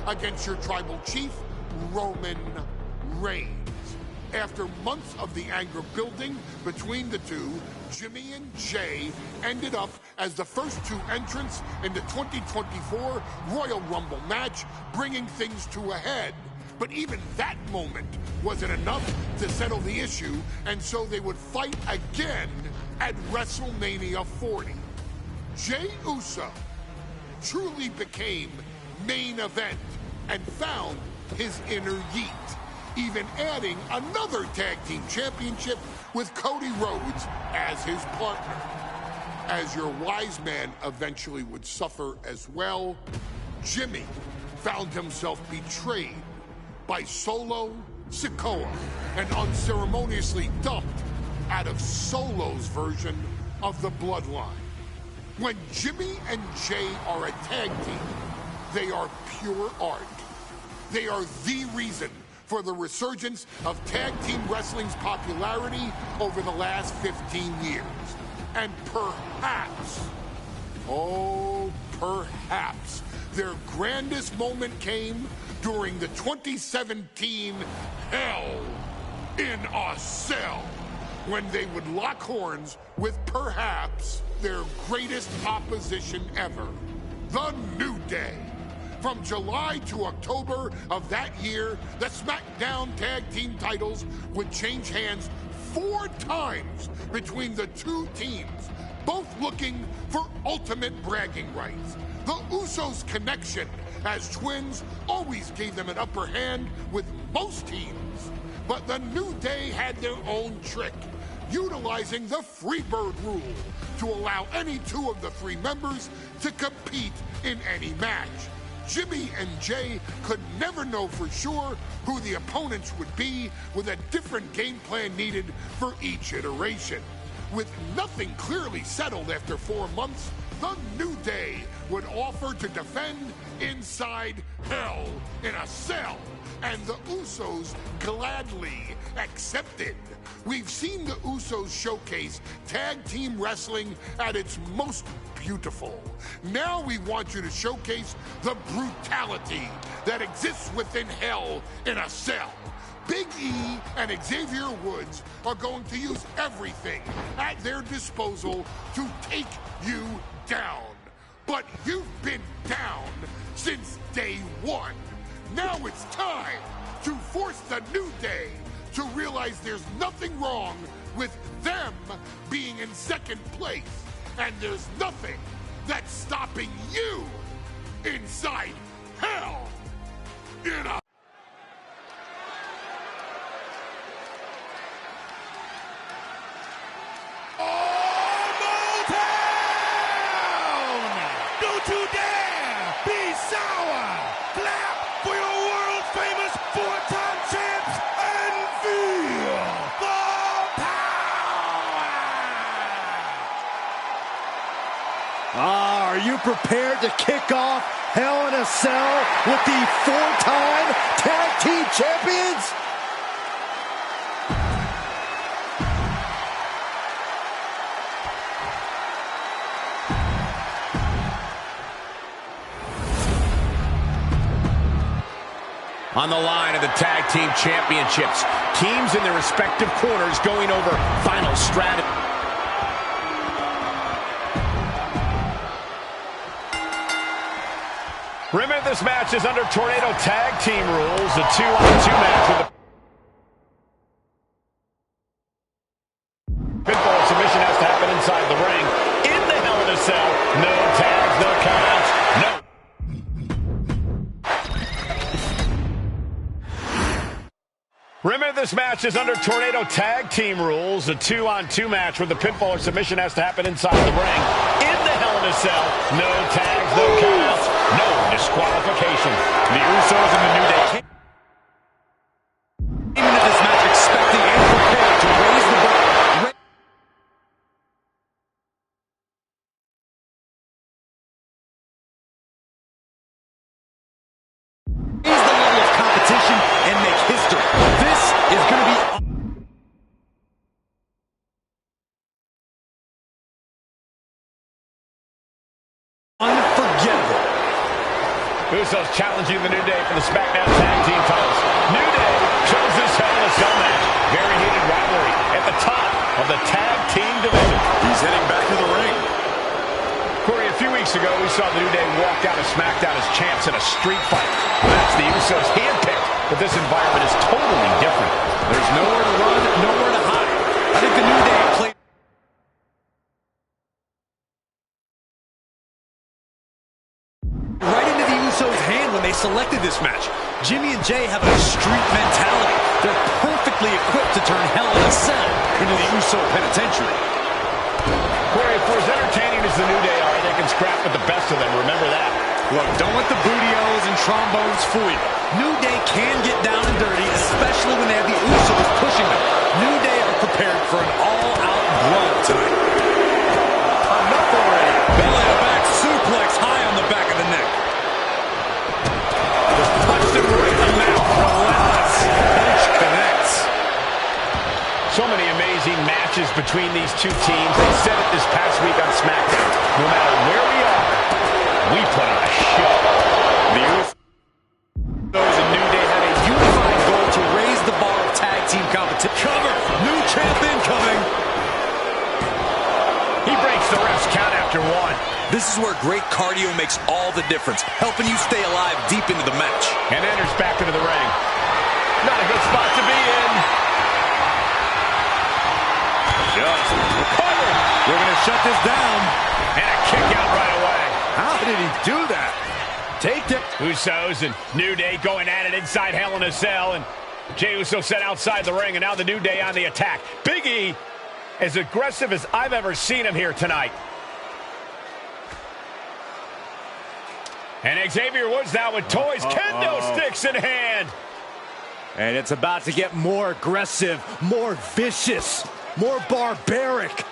against your tribal chief, Roman Reigns. After months of the anger building between the two, Jimmy and Jay ended up as the first two entrants in the 2024 Royal Rumble match, bringing things to a head. But even that moment wasn't enough to settle the issue, and so they would fight again at WrestleMania 40. Jey Uso truly became main event and found his inner Yeet, even adding another tag team championship with Cody Rhodes as his partner. As your wise man eventually would suffer as well, Jimmy found himself betrayed by Solo Sikoa and unceremoniously dumped out of Solo's version of the Bloodline. When Jimmy and Jay are a tag team, they are pure art. They are the reason for the resurgence of tag team wrestling's popularity over the last 15 years. And perhaps, oh, perhaps, their grandest moment came during the 2017 Hell in a Cell, when they would lock horns with perhaps their greatest opposition ever, The New Day. From July to October of that year, the SmackDown Tag Team titles would change hands 4 times between the two teams, both looking for ultimate bragging rights. The Usos' connection as twins always gave them an upper hand with most teams. But the New Day had their own trick, utilizing the Freebird rule to allow any 2 of the 3 members to compete in any match. Jimmy and Jay could never know for sure who the opponents would be, with a different game plan needed for each iteration. With nothing clearly settled after 4 months, the New Day would offer to defend inside Hell in a Cell, and the Usos gladly accepted. We've seen the Usos showcase tag team wrestling at its most beautiful. Now we want you to showcase the brutality that exists within Hell in a Cell. Big E and Xavier Woods are going to use everything at their disposal to take you down. But you've been down since day 1. Now it's time to force the New Day to realize there's nothing wrong with them being in second place, and there's nothing that's stopping you inside Hell in a... Don't you dare be sour! Clap for your world-famous 4-time champs and feel the power! Are you prepared to kick off Hell in a Cell with the 4-time tag team champions? On the line of the tag team championships, teams in their respective corners going over final strategy. Remember, this match is under Tornado Tag Team rules, a 2-on-2 match with the pinfall submission has to happen inside the ring. In the Hell in a Cell, no tags, no countouts, no. Remember, this match is under Tornado Tag Team rules, a 2-on-2 match where the pinfall or submission has to happen inside the ring. In the Hell in a Cell, no tags, no countouts, no disqualification. The Usos and the New Day came into this match expecting and prepared to raise the bar. Raise the level of competition and make history. This is going to be unforgettable. Usos challenging the New Day for the SmackDown Tag Team titles. New Day chose this Hell in a Cell match. Very heated rivalry at the top of the Tag Team division. He's heading back to the ring. Corey, a few weeks ago, we saw the New Day walk out of SmackDown as champs in a street fight. That's the Usos handpicked, but this environment is totally different. There's nowhere to run, nowhere to hide. I think the New Day played right into the Usos' hand when they selected this match. Jimmy and Jay have a street mentality. They're perfectly equipped to turn Hell in a Cell into the Uso penitentiary. Corey, for as entertaining as the New Day are, they can scrap with the best of them. Remember that. Look, don't let the booty-os and trombones fool you. New Day can get down and dirty, especially when they have the Usos pushing them. New Day are prepared for an all-out brawl tonight. Enough already. Belly-to-back suplex high on the back of the neck. Just punched him right in the mouth. Relentless. Punch connects. So many amazing matches between these two teams. They said it this past week on SmackDown. No matter where we are, we put on a show. The Usos and New Day had a unified goal to raise the bar of tag team competition. Cover. New champ incoming. He breaks the ref's count after one. This is where great cardio makes all the difference, helping you stay alive deep into the match. And enters back into the ring. Not a good spot to be in. Just recovered. We're going to shut this down. And a kick out right away. How did he do that? Take it. Usos and New Day going at it inside Hell in a Cell. And Jey Uso set outside the ring. And now the New Day on the attack. Big E, as aggressive as I've ever seen him here tonight. And Xavier Woods now with toys. Kendo sticks in hand. And it's about to get more aggressive, more vicious, more barbaric.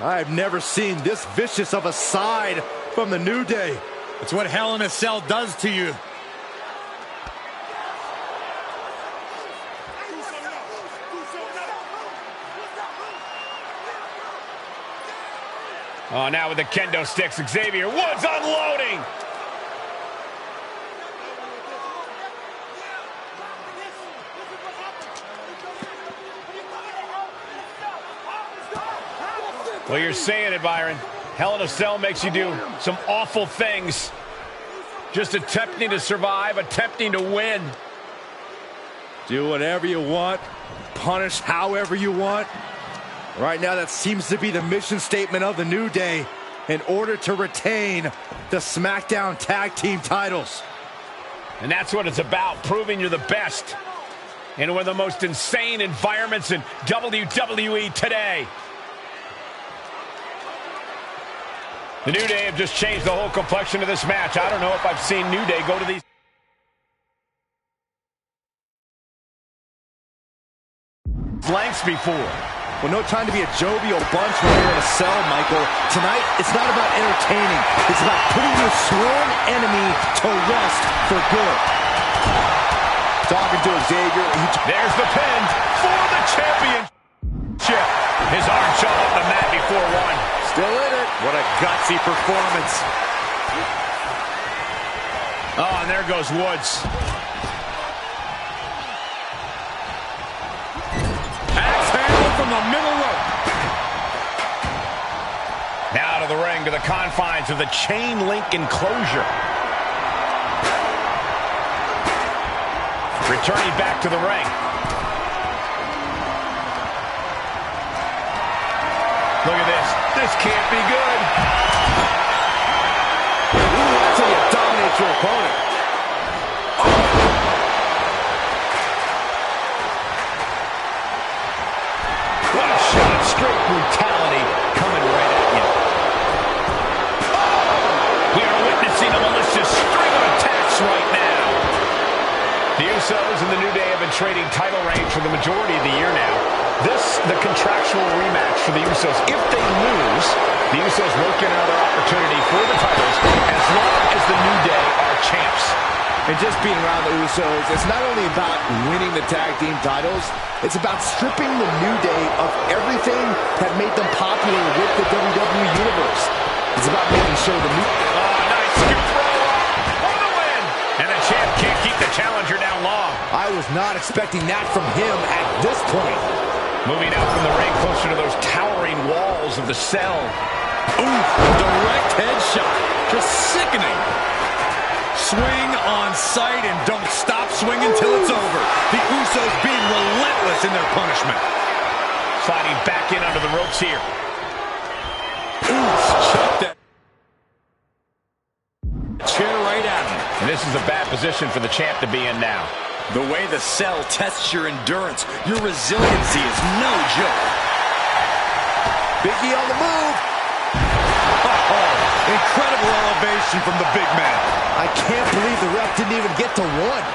I've never seen this vicious of a side from the New Day. It's what Hell in a Cell does to you. Oh, now with the kendo sticks, Xavier Woods unloading. Well, you're saying it, Byron. Hell in a Cell makes you do some awful things. Just attempting to survive, attempting to win. Do whatever you want, punish however you want. Right now, that seems to be the mission statement of the New Day in order to retain the SmackDown Tag Team titles. And that's what it's about, proving you're the best in one of the most insane environments in WWE today. The New Day have just changed the whole complexion of this match. I don't know if I've seen New Day go to these lengths before. Well, no time to be a jovial bunch when you're in a cell, Michael. Tonight, it's not about entertaining. It's about putting your sworn enemy to rest for good. Talking to Xavier. There's the pin for the championship. His arm shot off the mat before one. Still in it. What a gutsy performance. Oh, and there goes Woods. Axe handle from the middle rope. Now to the ring, to the confines of the chain link enclosure. Returning back to the ring. Look at this. This can't be good. Ooh, that's how you dominate your opponent. What a shot of straight brutality coming right at you. We are witnessing a malicious string of attacks. The Usos and the New Day have been trading title reigns for the majority of the year now. This, the contractual rematch for the Usos. If they lose, the Usos won't get another opportunity for the titles as long as the New Day are champs. And just being around the Usos, it's not only about winning the tag team titles, it's about stripping the New Day of everything that made them popular with the WWE Universe. It's about making sure the New... nice scoop roll up for the win. And the champ can't keep the challenger down long. I was not expecting that from him at this point. Moving out from the ring closer to those towering walls of the cell. Ooh, direct headshot. Just sickening. Swing on sight and don't stop swinging till it's over. The Usos being relentless in their punishment. Sliding back in under the ropes here. Ooh, chuck that chair right at him. And this is a bad position for the champ to be in now. The way the cell tests your endurance, your resiliency is no joke. Big E on the move. Oh, incredible elevation from the big man. I can't believe the ref didn't even get to one.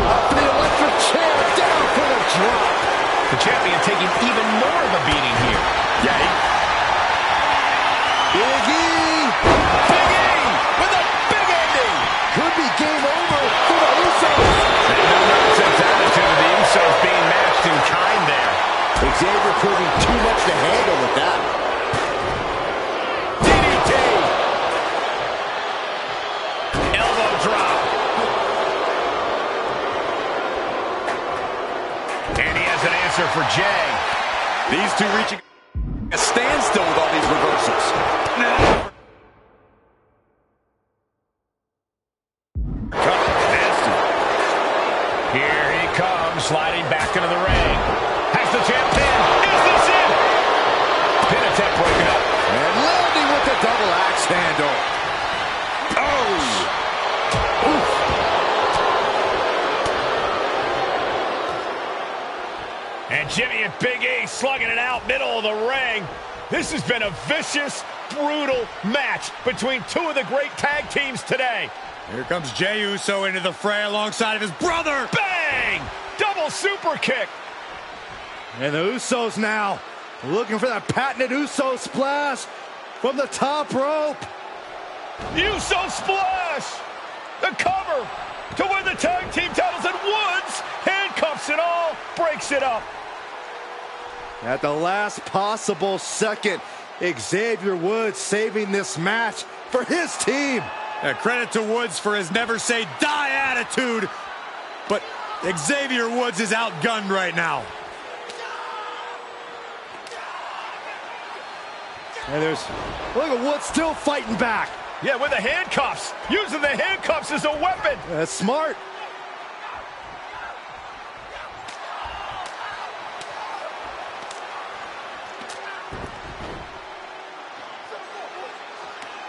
Up the electric chair, down for the drop. The champion taking even more of a beating here. Yeah, Big E. Big E with a big ending. Could be game over for the Usos. And no nonsense attitude of the Usos being matched in kind there. Xavier proving too much to handle with that. DDT. Elbow drop. And he has an answer for Jay. these two reaching a standstill with all these reversals. Here he comes, sliding back into the ring. Has the champ pinned. Is this it? Pin attempt broken up. And landing with the double axe handle. Oh! Oof. And Jimmy and Big E slugging it out middle of the ring. This has been a vicious, brutal match between two of the great tag teams today. Here comes Jey Uso into the fray alongside of his brother. Bang! Double super kick. And the Usos now looking for that patented Uso splash from the top rope. Uso splash! The cover to win the tag team titles, and Woods handcuffs it all, breaks it up. At the last possible second, Xavier Woods saving this match for his team. Credit to Woods for his never say die attitude, but Xavier Woods is outgunned right now. And look at Woods still fighting back. Yeah, with the handcuffs. Using the handcuffs as a weapon. That's smart.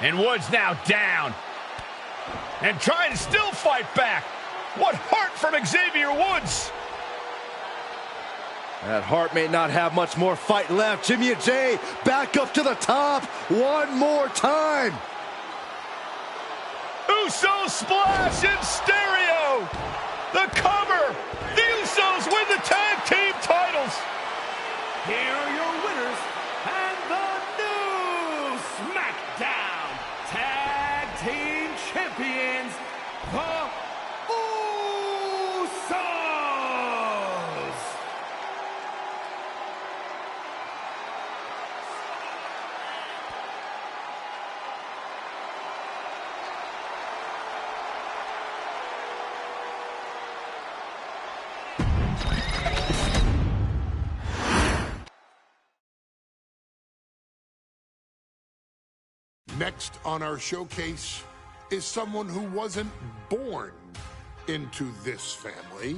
And Woods now down. And trying to still fight back. What heart from Xavier Woods. That Hart may not have much more fight left. Jimmy and Jay back up to the top one more time. Uso splash in stereo. The cover. The Usos win the tag team titles. Here are your winners and the new SmackDown Tag Team Champions, the Usos. Next on our showcase is someone who wasn't born into this family,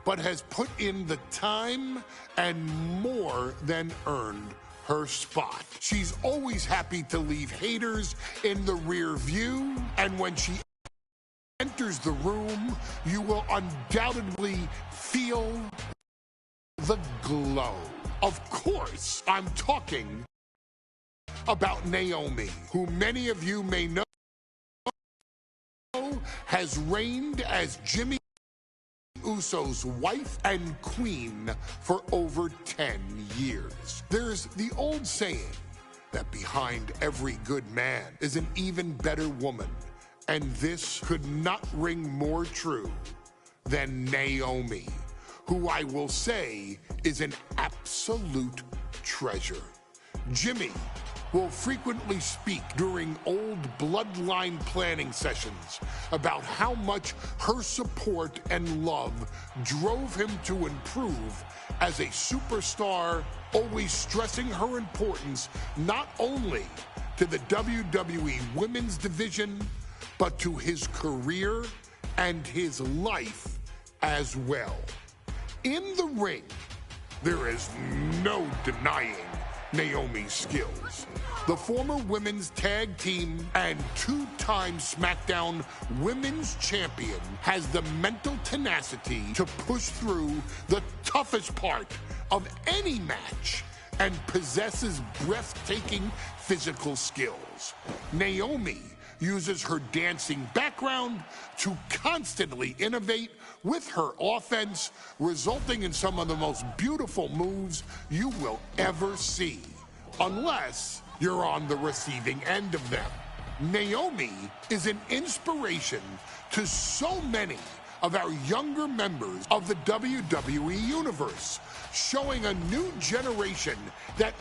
but has put in the time and more than earned her spot. She's always happy to leave haters in the rear view, and when she enters the room, you will undoubtedly feel the glow. Of course, I'm talking about Naomi, who many of you may know has reigned as Jimmy Uso's wife and queen for over 10 years. There's the old saying that behind every good man is an even better woman, and this could not ring more true than Naomi, who I will say is an absolute treasure. Jimmy will frequently speak during old bloodline planning sessions about how much her support and love drove him to improve as a superstar, always stressing her importance not only to the WWE Women's Division, but to his career and his life as well. In the ring, there is no denying Naomi's skills. The former women's tag team and two-time SmackDown Women's Champion has the mental tenacity to push through the toughest part of any match and possesses breathtaking physical skills. Naomi uses her dancing background to constantly innovate with her offense, resulting in some of the most beautiful moves you will ever see, unless you're on the receiving end of them. Naomi is an inspiration to so many of our younger members of the WWE Universe, showing a new generation that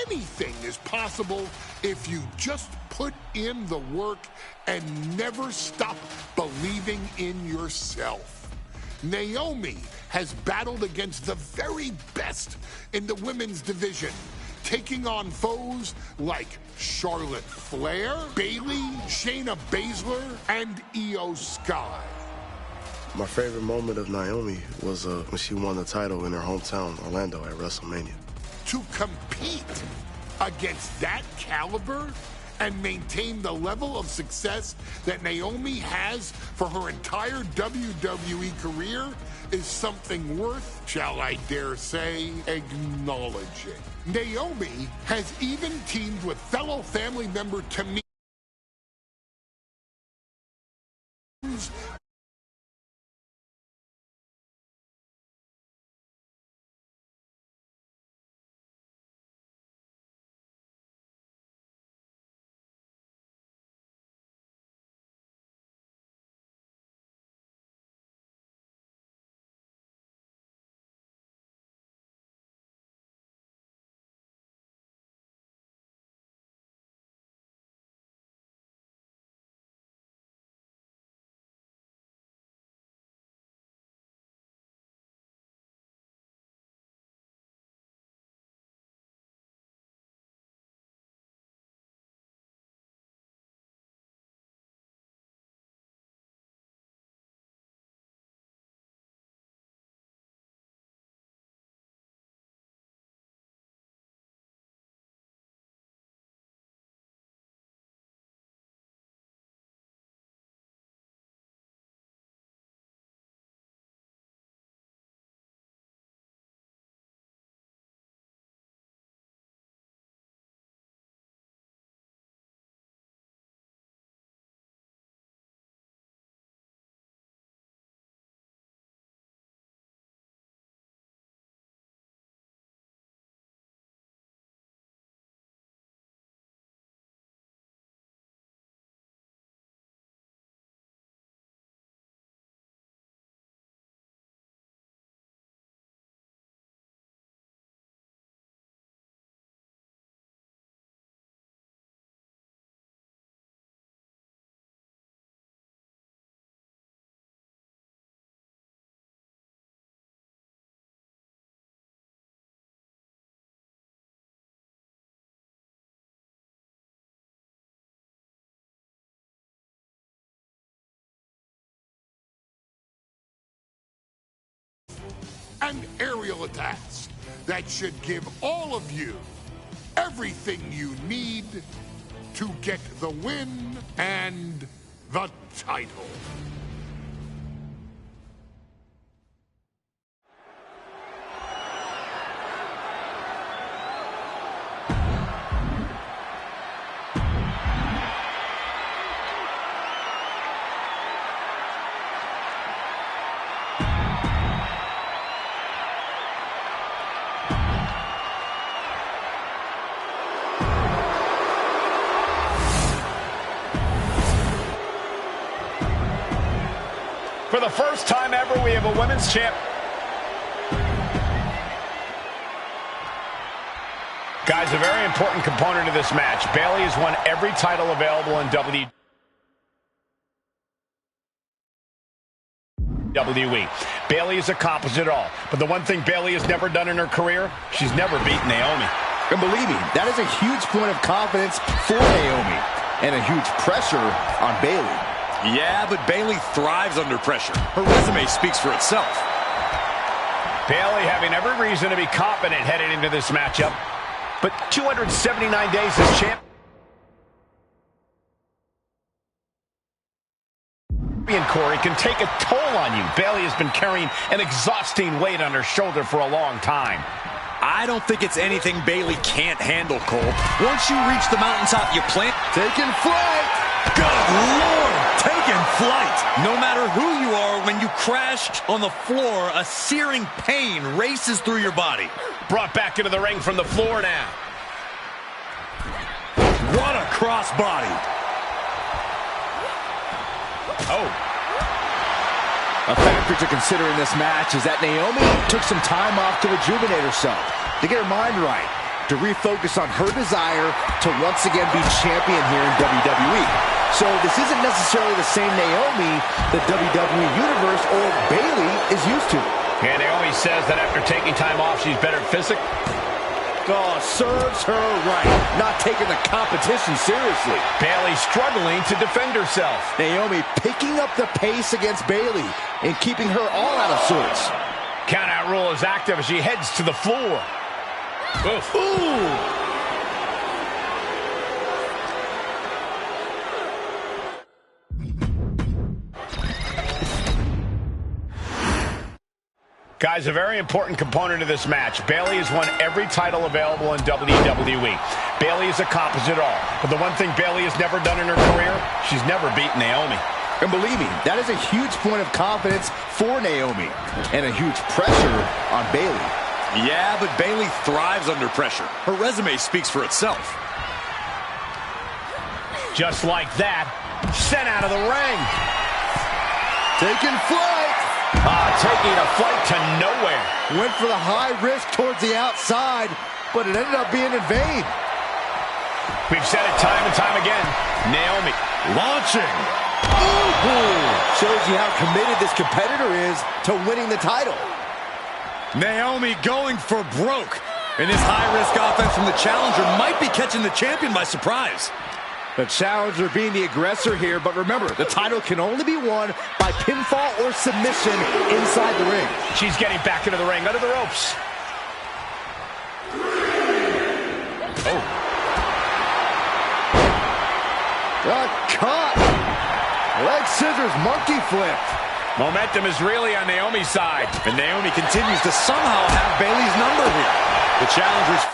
anything is possible if you just put in the work and never stop believing in yourself. Naomi has battled against the very best in the women's division, taking on foes like Charlotte Flair, Bayley, Shayna Baszler, and Io Sky. My favorite moment of Naomi was when she won the title in her hometown, Orlando, at WrestleMania. To compete against that caliber and maintain the level of success that Naomi has for her entire WWE career is something worth, shall I dare say, acknowledging. Naomi has even teamed with fellow family member Tamina, and aerial attacks that should give all of you everything you need to get the win and the title. For the first time ever, we have a women's champ. Guys, a very important component of this match. Bayley has won every title available in WWE. Bayley has accomplished it all. But the one thing Bayley has never done in her career, she's never beaten Naomi. And believe me, that is a huge point of confidence for Naomi. And a huge pressure on Bayley. Yeah, but Bayley thrives under pressure. Her resume speaks for itself. Bayley having every reason to be confident headed into this matchup. But 279 days as champion, Corey, can take a toll on you. Bayley has been carrying an exhausting weight on her shoulder for a long time. I don't think it's anything Bayley can't handle, Cole. Once you reach the mountaintop, you plant. Taking flight. Good Lord, taking flight. No matter who you are, when you crash on the floor, a searing pain races through your body. Brought back into the ring from the floor now. What a crossbody. Oh. A factor to consider in this match is that Naomi took some time off to rejuvenate herself, to get her mind right, to refocus on her desire to once again be champion here in WWE. So this isn't necessarily the same Naomi the WWE Universe or Bayley is used to. And Naomi says that after taking time off, she's better physic. Oh, serves her right, not taking the competition seriously. Bayley struggling to defend herself. Naomi picking up the pace against Bayley and keeping her all out of sorts. Countout rule is active as she heads to the floor. Oof. Ooh! Guys, a very important component of this match. Bayley has won every title available in WWE. Bayley has accomplished it all. But the one thing Bayley has never done in her career, she's never beaten Naomi. And believe me, that is a huge point of confidence for Naomi. And a huge pressure on Bayley. Yeah, but Bayley thrives under pressure. Her resume speaks for itself. Just like that, sent out of the ring. Taking flight. Taking a flight to nowhere. Went for the high risk towards the outside, but it ended up being in vain. We've said it time and time again. Naomi Launching. Ooh. Shows you how committed this competitor is to winning the title. Naomi going for broke. And this high-risk offense from the challenger might be catching the champion by surprise. The challenger being the aggressor here, but remember, the title can only be won by pinfall or submission inside the ring. She's getting back into the ring, under the ropes. Oh. Caught. Leg scissors, monkey flip. Momentum is really on Naomi's side. And Naomi continues to somehow have Bayley's number here. The challenger's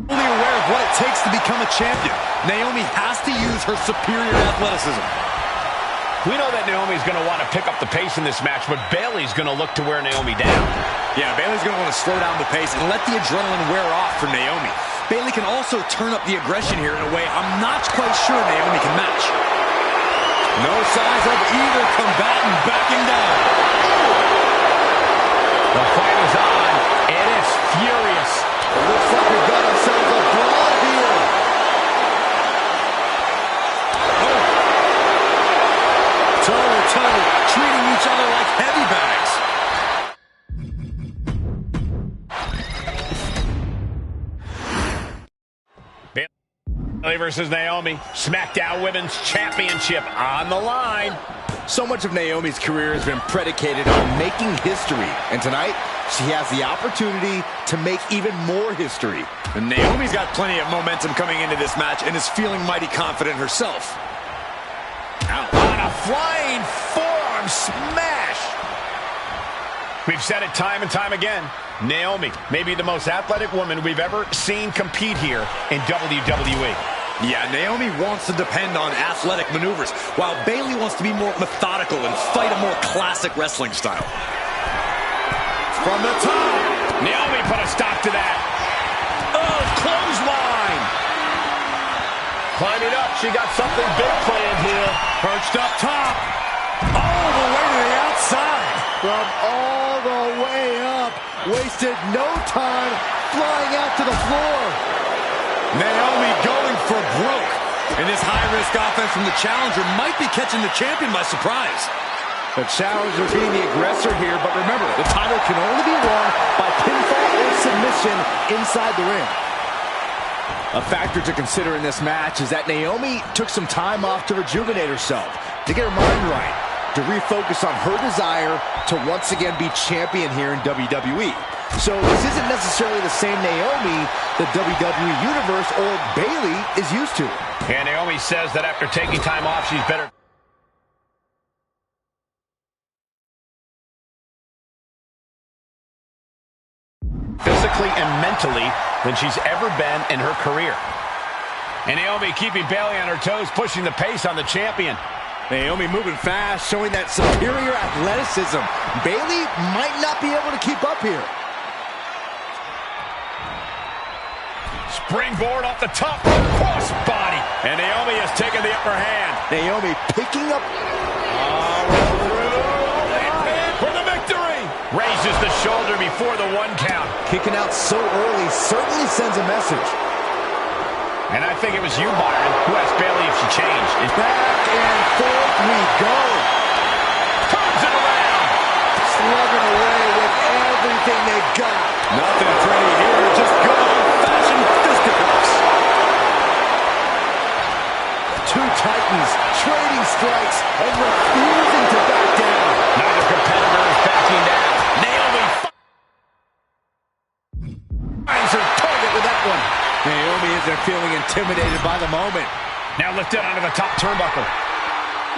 fully aware of what it takes to become a champion. Naomi has to use her superior athleticism. We know that Naomi's going to want to pick up the pace in this match, but Bayley's going to look to wear Naomi down. Yeah, Bayley's going to want to slow down the pace and let the adrenaline wear off for Naomi. Bayley can also turn up the aggression here in a way I'm not quite sure Naomi can match. No signs of either combatant backing down. The fight is on, and it's furious. It looks like we've got ourselves a brawl here. Toe-to-toe, treating each other like heavy bags. Bayley versus Naomi. SmackDown Women's Championship on the line. So much of Naomi's career has been predicated on making history. And tonight, she has the opportunity to make even more history. And Naomi's got plenty of momentum coming into this match and is feeling mighty confident herself. Out on a flying forearm smash. We've said it time and time again. Naomi may be the most athletic woman we've ever seen compete here in WWE. Yeah, Naomi wants to depend on athletic maneuvers, while Bayley wants to be more methodical and fight a more classic wrestling style. From the top. Naomi put a stop to that. Oh, clothesline. Climbing up, she got something big planned here. Perched up top. Oh, the from all the way up. Wasted no time flying out to the floor. Naomi going for broke. And this high-risk offense from the challenger might be catching the champion by surprise. The challenger being the aggressor here, but remember, the title can only be won by pinfall or submission inside the ring. A factor to consider in this match is that Naomi took some time off to rejuvenate herself, to get her mind right, to refocus on her desire to once again be champion here in WWE. So this isn't necessarily the same Naomi the WWE Universe or Bayley is used to. And Naomi says that after taking time off, she's better physically and mentally than she's ever been in her career. And Naomi keeping Bayley on her toes, pushing the pace on the champion. Naomi moving fast, showing that superior athleticism. Bayley might not be able to keep up here. Springboard off the top, cross body. And Naomi has taken the upper hand. Naomi picking up. For the victory. Raises the shoulder before the 1 count. Kicking out so early certainly sends a message. And I think it was you, Byron, who asked Bayley if she changed. Back and forth we go. Turns it around. Slugging away with everything they've got. Nothing pretty here, just good old-fashioned fisticuffs. Two titans trading strikes and refusing to back down. Neither competitor is backing down. Naomi finds her target with that one. Naomi isn't feeling intimidated by the moment. Now lifted onto the top turnbuckle.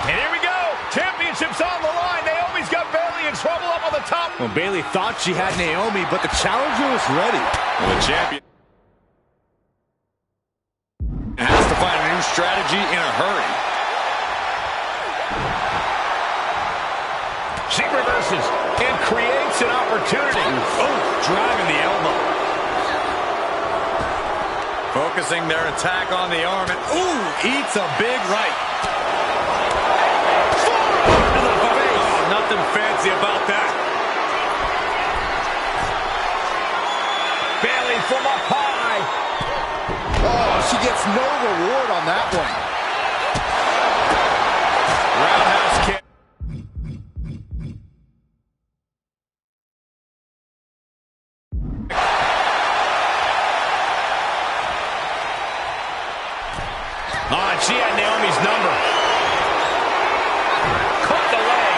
And here we go. Championship's on the line. Naomi's got Bayley in trouble up on the top. Well, Bayley thought she had Naomi, but the challenger was ready. Well, the champion has to find a new strategy in a hurry. She reverses and creates an opportunity. Oh, driving the elbow. Focusing their attack on the arm, and ooh, eats a big right. Forearm to the face. Oh, nothing fancy about that. Bayley from up high. Oh, she gets no reward on that one. Roundhouse kick. She had Naomi's number. Caught the leg.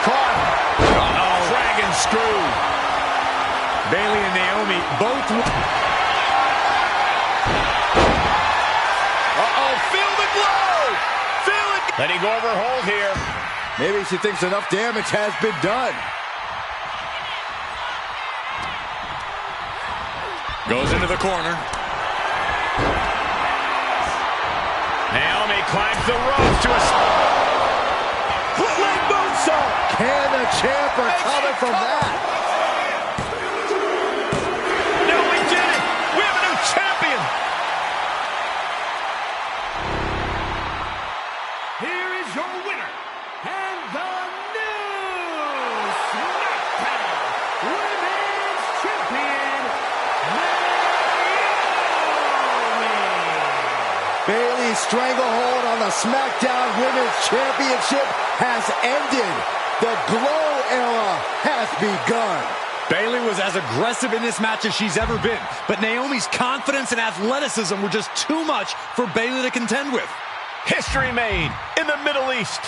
Caught. Uh-oh. Dragon screw. Bayley and Naomi both. Uh-oh. Feel the glow. Feel it. Letting go of her hold here. Maybe she thinks enough damage has been done. Goes into the corner. Naomi climbs the ropes to a leg moonsault. Can the champ recover from that? No, we did it. We have a new champion. Here is your winner, and the new SmackDown Women's Champion, Naomi. Bayley's stranglehold on the SmackDown Women's Championship has ended. The Glow era has begun. Bayley was as aggressive in this match as she's ever been, but Naomi's confidence and athleticism were just too much for Bayley to contend with. History made in the Middle East.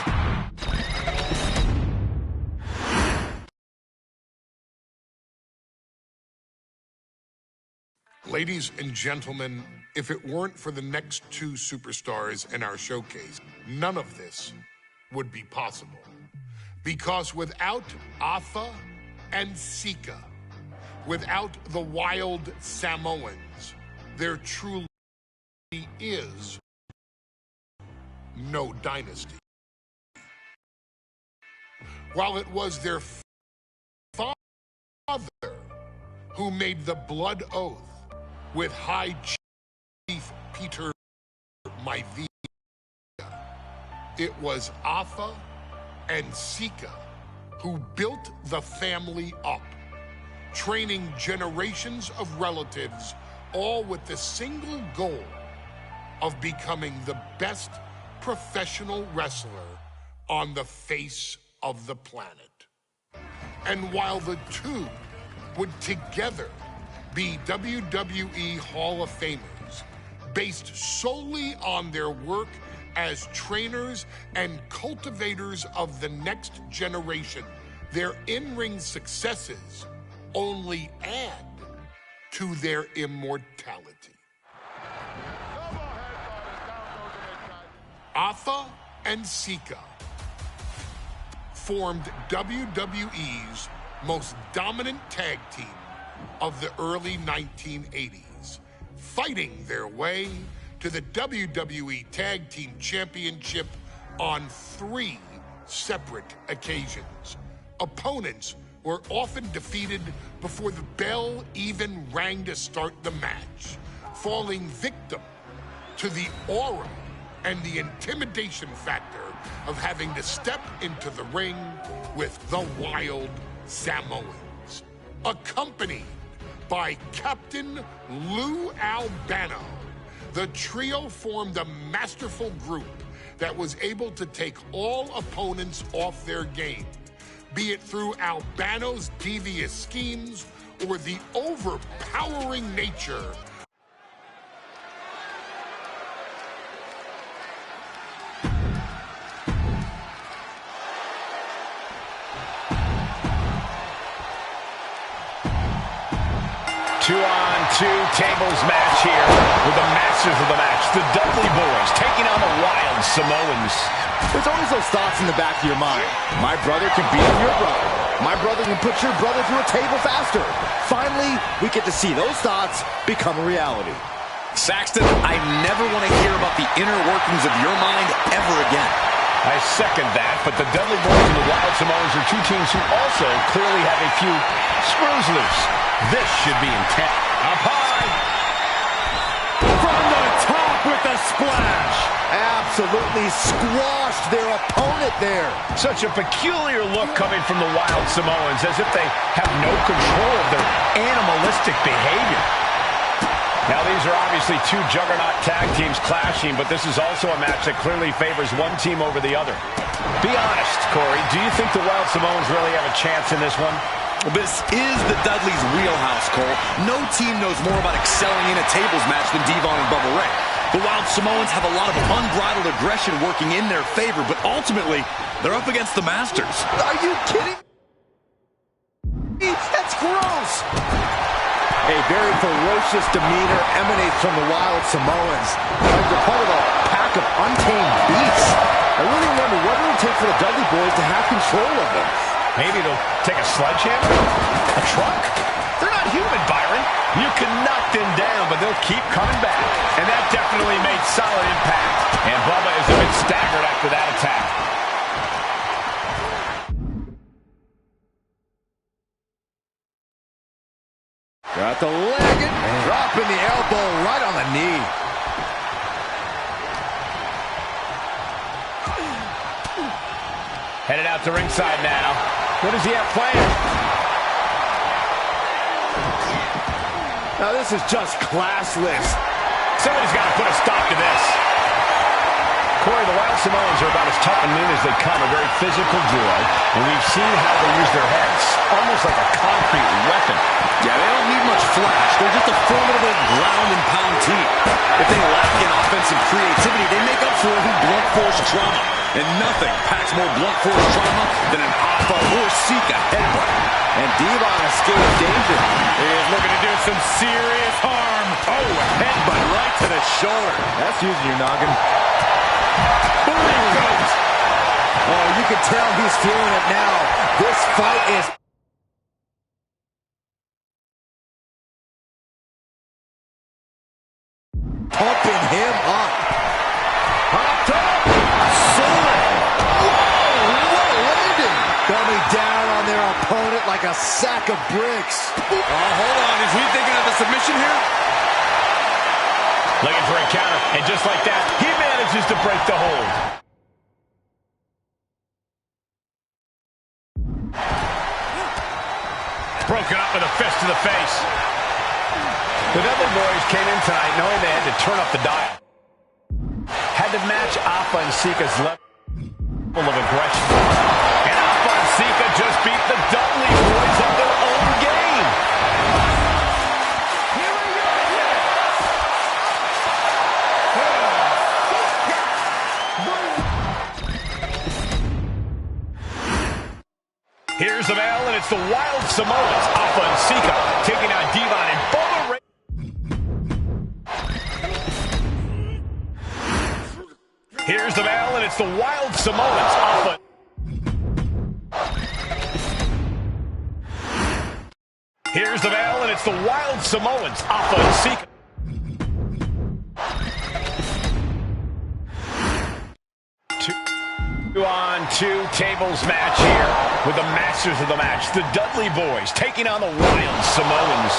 Ladies and gentlemen, if it weren't for the next 2 superstars in our showcase, none of this would be possible. Because without Afa and Sika, without the Wild Samoans, there truly is no dynasty. While it was their father who made the blood oath with High Chief Peter Maivia, it was Afa and Sika who built the family up, training generations of relatives, all with the single goal of becoming the best professional wrestler on the face of the planet. And while the two would together be WWE Hall of Famers, based solely on their work as trainers and cultivators of the next generation, their in-ring successes only add to their immortality. Atha and Sika formed WWE's most dominant tag team of the early 1980s, fighting their way to the WWE Tag Team Championship on 3 separate occasions. Opponents were often defeated before the bell even rang to start the match, falling victim to the aura and the intimidation factor of having to step into the ring with the Wild Samoans. Accompanied by Captain Lou Albano, the trio formed a masterful group that was able to take all opponents off their game, be it through Albano's devious schemes or the overpowering nature . 2-on-2 tables match here with the masters of the match, the Dudley Boys, taking on the Wild Samoans. There's always those thoughts in the back of your mind. My brother can beat up your brother. My brother can put your brother through a table faster. Finally, we get to see those thoughts become a reality. Saxton, I never want to hear about the inner workings of your mind ever again. I second that, but the Dudley Boys and the Wild Samoans are two teams who also clearly have a few screws loose. This should be intense. Up high. From the top with a splash. Absolutely squashed their opponent there. Such a peculiar look coming from the Wild Samoans, as if they have no control of their animalistic behavior. Now, these are obviously two juggernaut tag teams clashing, but this is also a match that clearly favors one team over the other. Be honest, Corey, do you think the Wild Samoans really have a chance in this one? Well, this is the Dudley's wheelhouse, Cole. No team knows more about excelling in a tables match than Devon and Bubba Ray. The Wild Samoans have a lot of unbridled aggression working in their favor, but ultimately, they're up against the Masters. Are you kidding? That's gross. A very ferocious demeanor emanates from the Wild Samoans. Like they're part of a pack of untamed beasts. I really wonder what it will take for the Dudley Boys to have control of them. Maybe they'll take a sledgehammer? A truck? They're not human, Byron. You can knock them down, but they'll keep coming back. And that definitely made solid impact. And Bubba is a bit staggered after that attack. Got the leg and dropping the elbow right on the knee. Headed out to ringside now. What does he have planned? Now this is just classless. Somebody's got to put a stop to this. Corey, the Wild Samoans are about as tough and mean as they come, a very physical duo, and we've seen how they use their heads, almost like a concrete weapon. Yeah, they don't need much flash. They're just a formidable ground and pound team. If they lack in offensive creativity, they make up for it in blunt force trauma. And nothing packs more blunt force trauma than an Atha or Sika headbutt. And Devon escaped danger. He is looking to do some serious harm. Oh, a headbutt right to the shoulder. That's using your noggin. Boom goes. Oh, you can tell he's feeling it now. This fight is pumping him up. Up top. Solid. Whoa, what a landing. Coming down on their opponent like a sack of bricks. Oh, hold on. Is he thinking of a submission here? Looking for a counter, and just like that, he manages to break the hold. Broken up with a fist to the face. The Dudley Boys came in tonight knowing they had to turn up the dial. Had to match Afa and Sika's level of aggression. And Afa and Sika just beat the Dudley Boys at their own game. Here's the bell, and it's the Wild Samoans, Afa and Sika, taking on Devon and Bubba Ray. Here's the bell, and it's the Wild Samoans, Afa. Here's the bell, and it's the Wild Samoans, Afa and Sika. Two-on-two tables match here with the masters of the match, the Dudley Boys, taking on the Wild Samoans.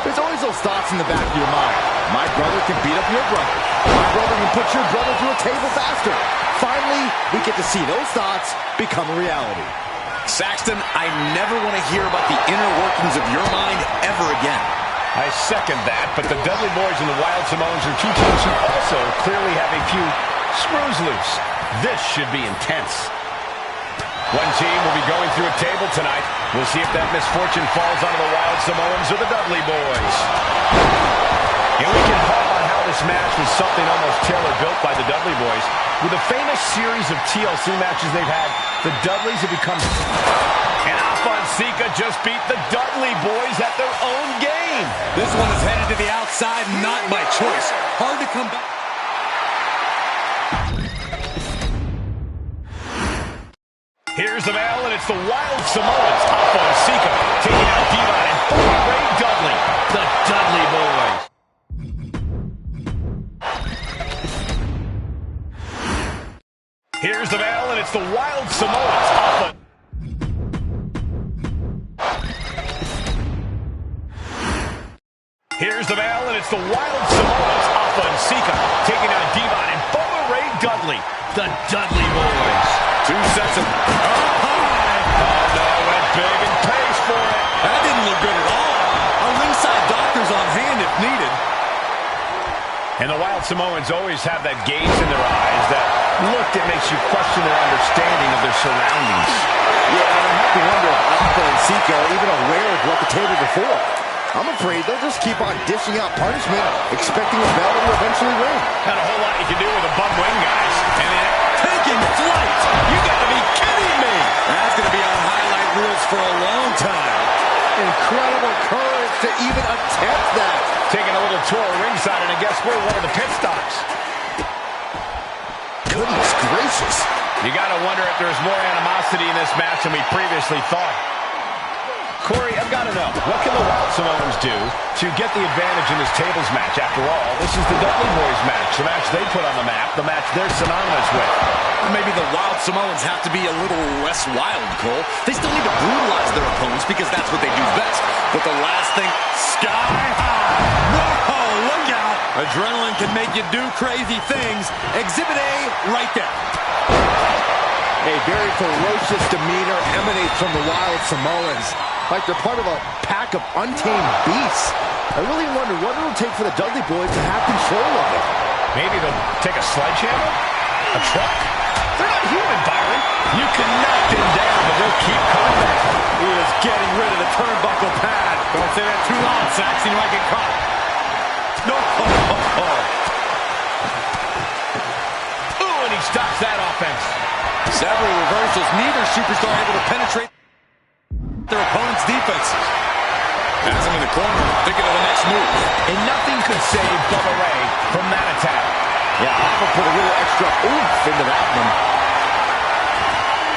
There's always those thoughts in the back of your mind. My brother can beat up your brother. My brother can put your brother through a table faster. Finally, we get to see those thoughts become a reality. Saxton, I never want to hear about the inner workings of your mind ever again. I second that, but the Dudley Boys and the Wild Samoans are two teams who also clearly have a few screws loose. This should be intense. One team will be going through a table tonight. We'll see if that misfortune falls onto the Wild Samoans or the Dudley Boys. And we can harp on how this match was something almost tailor-built by the Dudley Boys. With a famous series of TLC matches they've had, the Dudleys have become... And Afa and Sika just beat the Dudley Boys at their own game. This one is headed to the outside, not by choice. Hard to come back. Here's the bell, and it's the Wild Samoans, Afa and Sika, taking out Devon and Bubba Ray Dudley, the Dudley Boys. Here's the bell, and it's the Wild Samoans, Afa. Here's the bell, and it's the Wild Samoans, Afa and Sika, taking out Devon and Bubba Ray Dudley, the Dudley Boys. 2 sets of... Oh, no, went big and pays for it. That didn't look good at all. Our ringside doctor's on hand if needed. And the Wild Samoans always have that gaze in their eyes, that look that makes you question their understanding of their surroundings. Yeah, and I have to wonder if Afa and Sika are even aware of what the table before. I'm afraid they'll just keep on dishing out punishment, expecting a bell to eventually ring. Not a whole lot you can do with a bum wing, guys. And then Taking flight! you gotta be kidding me! That's going to be on highlight reels for a long time. Incredible courage to even attempt that. Taking a little tour of ringside, and I guess we're one of the pit stops. Goodness gracious. You gotta wonder if there's more animosity in this match than we previously thought. Corey, I've got to know, what can the Wild Samoans do to get the advantage in this tables match? After all, this is the Dudley Boys match, the match they put on the map, the match they're synonymous with. Maybe the Wild Samoans have to be a little less wild, Cole. They still need to brutalize their opponents because that's what they do best. But the last thing, sky high. Whoa, look out. Adrenaline can make you do crazy things. Exhibit A right there. A very ferocious demeanor emanates from the Wild Samoans, like they're part of a pack of untamed beasts. I really wonder what it'll take for the Dudley Boys to have control of it. Maybe they'll take a sledgehammer? A truck? They're not human, Byron. You can knock them down, but they'll keep coming back. He is getting rid of the turnbuckle pad. Don't say that too loud, Saxon. You might get caught. No. Ooh, and he stops that offense. Several reversals. Neither superstar able to penetrate their opponent's defense. Has him in the corner, thinking of the next move. And nothing could save Bubba Ray from that attack. Yeah, Afa put a little extra oomph into that one.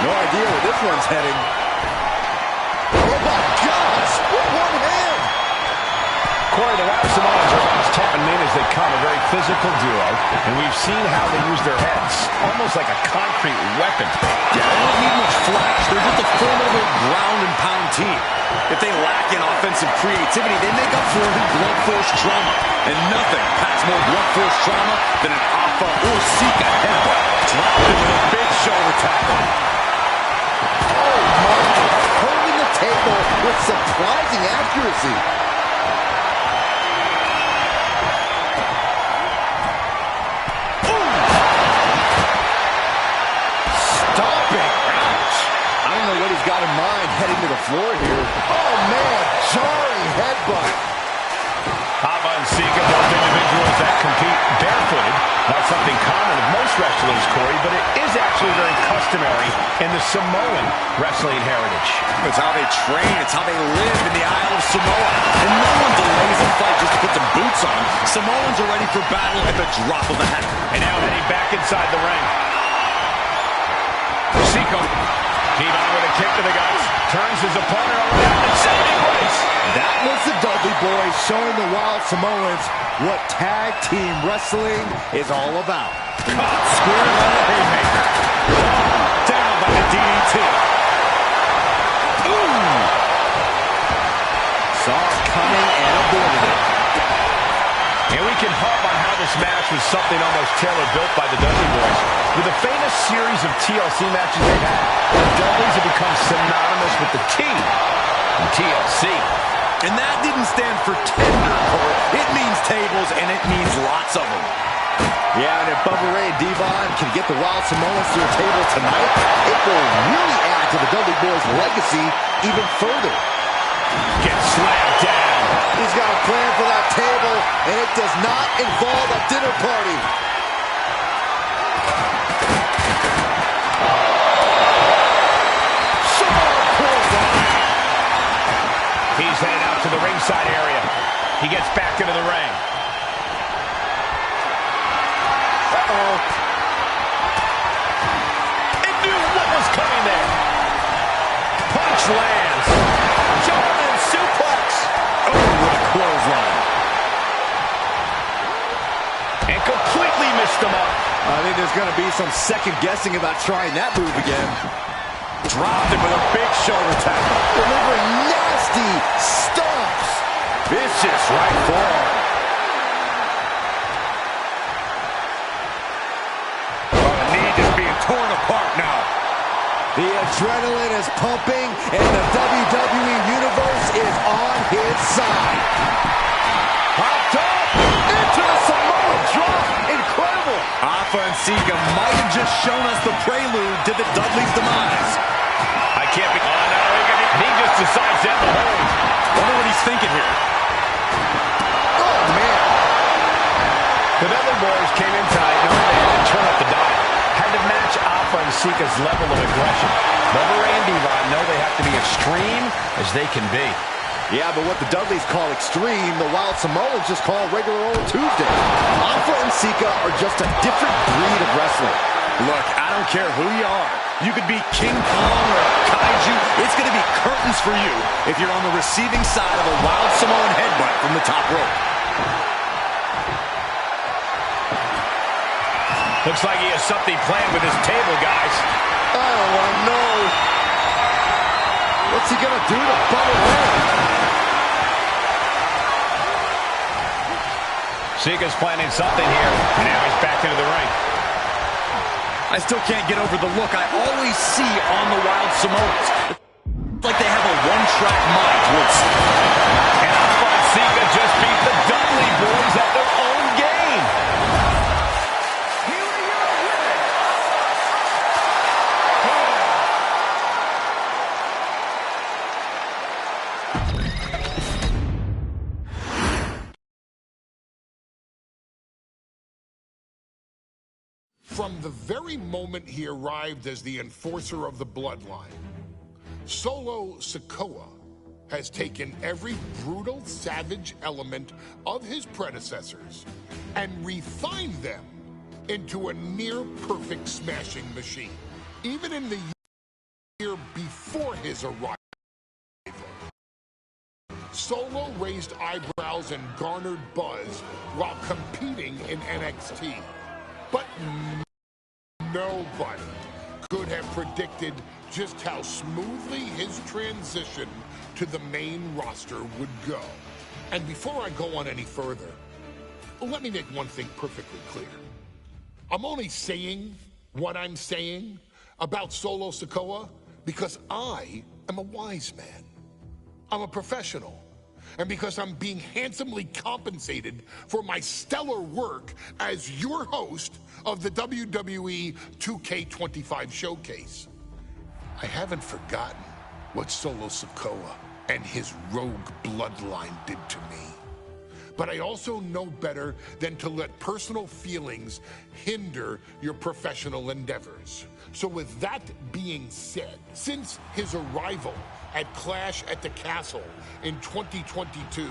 No idea where this one's heading. Oh my gosh! What one hand! Corey, the Wild Samoans are as tough and mean as they come, a very physical duo, and we've seen how they use their heads, almost like a concrete weapon. Yeah, they don't need much flash. They're just a formidable ground and pound team. If they lack in offensive creativity, they make up for it in blunt force trauma. And nothing packs more blunt force trauma than an Afa or Sika headbutt. Dropped him with a big shoulder tackle. Oh my! Holding the table with some surprising accuracy. Stomping. Ouch. I don't know what he's got in mind heading to the floor here. Oh, man. Jarring headbutt. Hava and Sika, both individuals that compete barefooted. Not something common with most wrestlers, Corey, but it is actually very customary in the Samoan wrestling heritage. It's how they train. It's how they live in the Isle of Samoa. And no one delays a fight just to put some boots on. Samoans are ready for battle at the drop of a hat. And now heading back inside the ring. Sika, Devon with a kick to the guts, turns his opponent around and saving grace. That was the Dudley Boys showing the Wild Samoans what tag team wrestling is all about. Caught square on the haymaker. Down by the DDT. Ooh! Saw it coming and avoided it. And we can harp on how this match was something almost tailor-built by the Dudley Boys. With a famous series of TLC matches they've had, the Dudleys have become synonymous with the T in TLC. And that didn't stand for tender, Cole. It means tables, and it means lots of them. Yeah, and if Bubba Ray and Devon can get the Wild Samoans to a table tonight, it will really add to the Dudley Boys' legacy even further. Gets slammed down. He's got a plan for that table, and it does not involve a dinner party. He's headed out to the ringside area. He gets back into the ring. Uh-oh. It knew what was coming there. Punch lands. German suplex. Oh, what a clothesline. And completely missed him up. I think there's going to be some second guessing about trying that move again. Dropped him with a big shoulder tackle. Delivering nasty stomps. Vicious right forearm. Oh, the knee just being torn apart now. The adrenaline is pumping, and the WWE Universe is on his side. Hopped up into the Samoa drop. Incredible. Afa and Sika might have just shown us the prelude to the Dudley's demise. I can't be... Oh, no, he just decides to end the hold. Wonder what he's thinking here. Oh, man. The Dudley Boys came in tonight knowing they had to turn up the dial. Had to match Afa and Sika's level of aggression. Bubba Ray and Devon know they have to be extreme as they can be. Yeah, but what the Dudleys call extreme, the Wild Samoans just call regular old Tuesday. Afa and Sika are just a different breed of wrestler. Look, I don't care who you are. You could be King Kong or Kaiju. It's going to be curtains for you if you're on the receiving side of a Wild Samoan headbutt from the top rope. Looks like he has something planned with his table, guys. Oh, I know. What's he gonna do to Bubba Ray? Sika's planning something here. And now he's back into the ring. I still can't get over the look I always see on the Wild Samoans. It's like they have a one-track mind towards... And Afa and Sika just beat the Dudley Boys at their own game. Here are your winners. From the very moment he arrived as the enforcer of the bloodline, Solo Sikoa has taken every brutal, savage element of his predecessors and refined them into a near-perfect smashing machine. Even in the year before his arrival, Solo raised eyebrows and garnered buzz while competing in NXT. But nobody could have predicted just how smoothly his transition to the main roster would go. And before I go on any further, let me make one thing perfectly clear. I'm only saying what I'm saying about Solo Sikoa because I am a wise man. I'm a professional. And because I'm being handsomely compensated for my stellar work as your host of the WWE 2K25 Showcase. I haven't forgotten what Solo Sikoa and his rogue bloodline did to me. But I also know better than to let personal feelings hinder your professional endeavors. So with that being said, since his arrival at Clash at the Castle in 2022,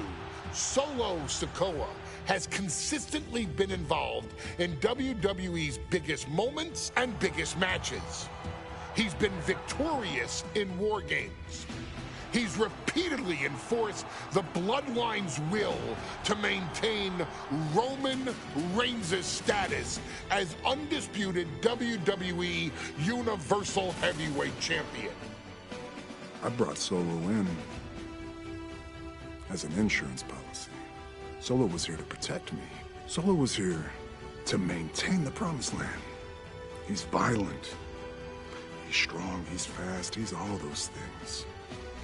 Solo Sikoa has consistently been involved in WWE's biggest moments and biggest matches. He's been victorious in War Games. He's repeatedly enforced the Bloodline's will to maintain Roman Reigns' status as undisputed WWE Universal Heavyweight Champion. I brought Solo in as an insurance policy. Solo was here to protect me. Solo was here to maintain the Promised Land. He's violent. He's strong, he's fast, he's all those things.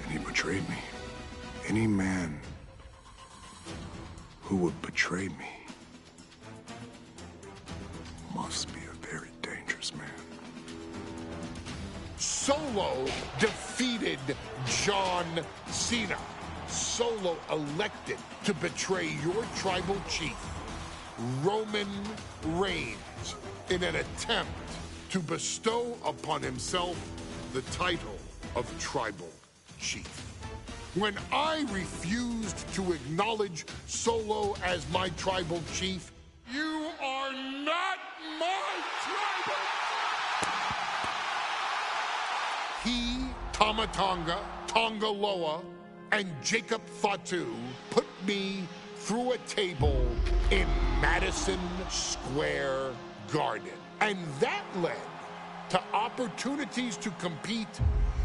And he betrayed me. Any man who would betray me must be a very dangerous man. Solo defeated John Cena. Solo elected to betray your tribal chief, Roman Reigns, in an attempt to bestow upon himself the title of tribal chief. When I refused to acknowledge Solo as my tribal chief, you are not my tribal. He, Tama Tonga, Tonga Loa, and Jacob Fatu put me through a table in Madison Square Garden. And that led to opportunities to compete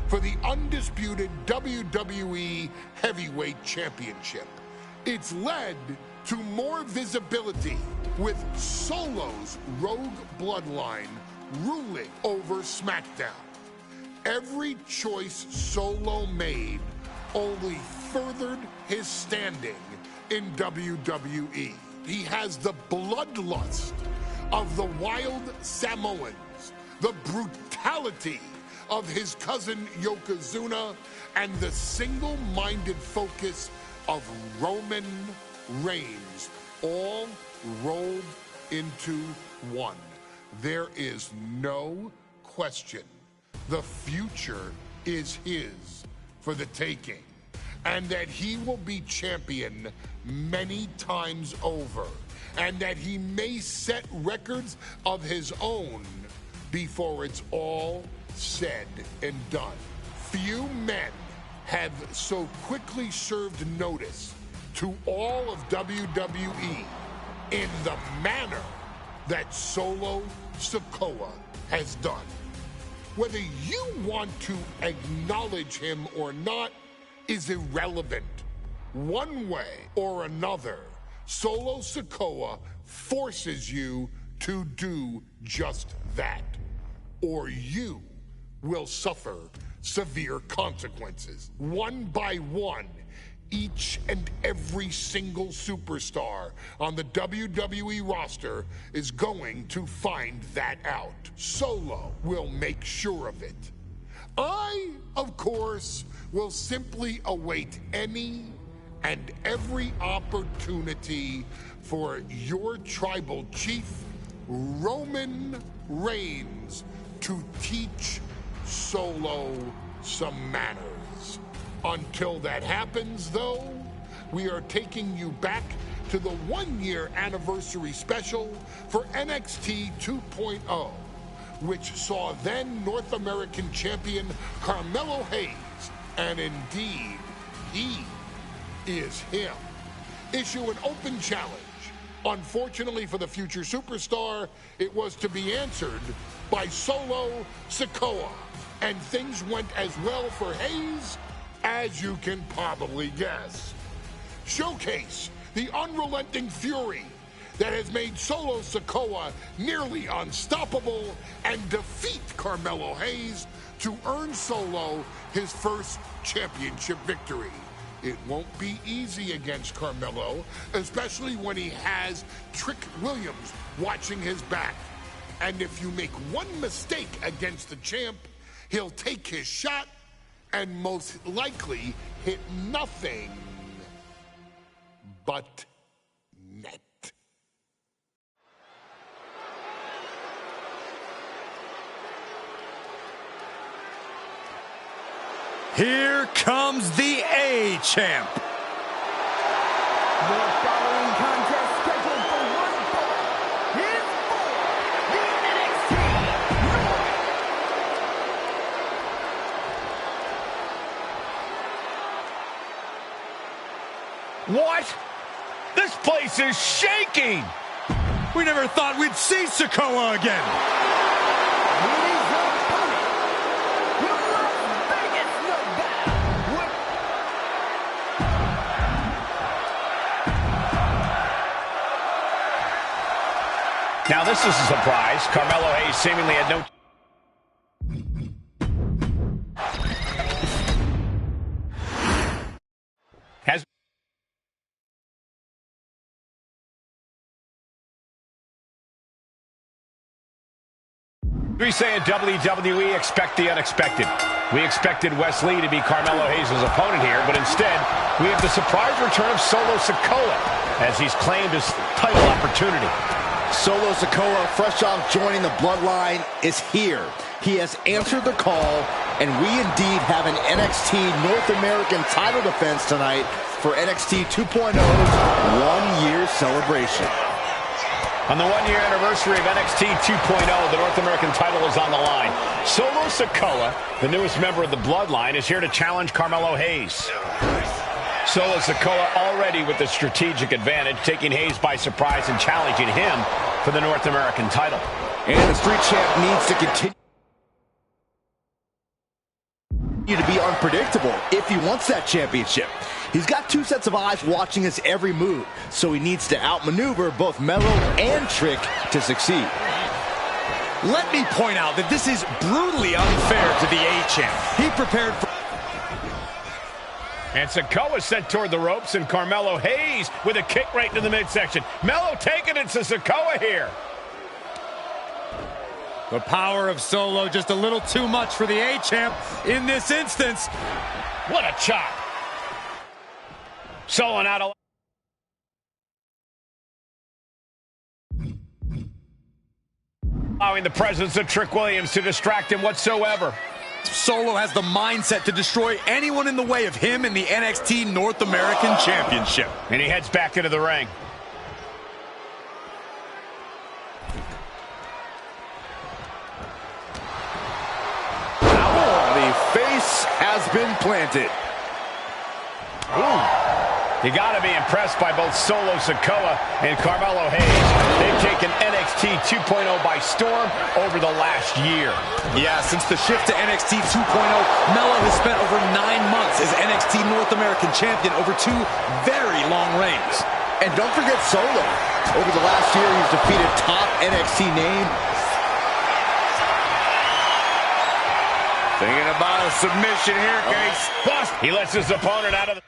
for the undisputed WWE Heavyweight Championship. It's led to more visibility with Solo's rogue bloodline ruling over SmackDown. Every choice Solo made only furthered his standing in WWE. He has the bloodlust of the wild Samoans, the brutality of his cousin Yokozuna, and the single-minded focus of Roman Reigns, all rolled into one. There is no question. The future is his for the taking, and that he will be champion many times over, and that he may set records of his own before it's all said and done. Few men have so quickly served notice to all of WWE in the manner that Solo Sikoa has done. Whether you want to acknowledge him or not is irrelevant. One way or another, Solo Sikoa forces you to do just that, or you will suffer severe consequences. One by one, each and every single superstar on the WWE roster is going to find that out. Solo will make sure of it. I, of course, will simply await any and every opportunity for your tribal chief, Roman Reigns, to teach Solo some manners. Until that happens, though, we are taking you back to the one-year anniversary special for NXT 2.0, which saw then North American champion Carmelo Hayes, and indeed, he is him, issue an open challenge. Unfortunately for the future superstar, it was to be answered by Solo Sikoa, and things went as well for Hayes as you can probably guess. Showcase the unrelenting fury that has made Solo Sikoa nearly unstoppable, and defeat Carmelo Hayes to earn Solo his first championship victory. It won't be easy against Carmelo, especially when he has Trick Williams watching his back. And if you make one mistake against the champ, he'll take his shot and most likely hit nothing but net. Here comes the A-Champ. The following contest scheduled for one fall is for the NXT North. What? This place is shaking! We never thought we'd see Sikoa again. Ladies and opponent, from Las Vegas, Nevada, Now this is a surprise. Carmelo Hayes seemingly had no... Has... We say in WWE, expect the unexpected. We expected Wes Lee to be Carmelo Hayes' opponent here, but instead, we have the surprise return of Solo Sikoa, as he's claimed his title opportunity. Solo Sikoa, fresh off joining the Bloodline, is here. He has answered the call, and we indeed have an NXT North American title defense tonight for NXT 2.0's one-year celebration. On the one-year anniversary of NXT 2.0, the North American title is on the line. Solo Sikoa, the newest member of the Bloodline, is here to challenge Carmelo Hayes. Solo Sikoa already with the strategic advantage, taking Hayes by surprise and challenging him for the North American title. And the Street Champ needs to continue to be unpredictable if he wants that championship. He's got two sets of eyes watching his every move, so he needs to outmaneuver both Melo and Trick to succeed. Let me point out that this is brutally unfair to the A-Champ. He prepared for... And Sikoa sent toward the ropes, and Carmelo Hayes with a kick right into the midsection. Melo taking it to Sikoa here. The power of Solo just a little too much for the A-Champ in this instance. What a chop. Solo out of... allowing the presence of Trick Williams to distract him whatsoever. Solo has the mindset to destroy anyone in the way of him in the NXT North American Championship. And he heads back into the ring. The face has been planted. Ooh. You got to be impressed by both Solo Sikoa and Carmelo Hayes. They've taken NXT 2.0 by storm over the last year. Yeah, since the shift to NXT 2.0, Melo has spent over 9 months as NXT North American Champion over 2 very long reigns. And don't forget Solo. Over the last year, he's defeated top NXT name. Thinking about a submission here, Case. Plus, he lets his opponent out of the...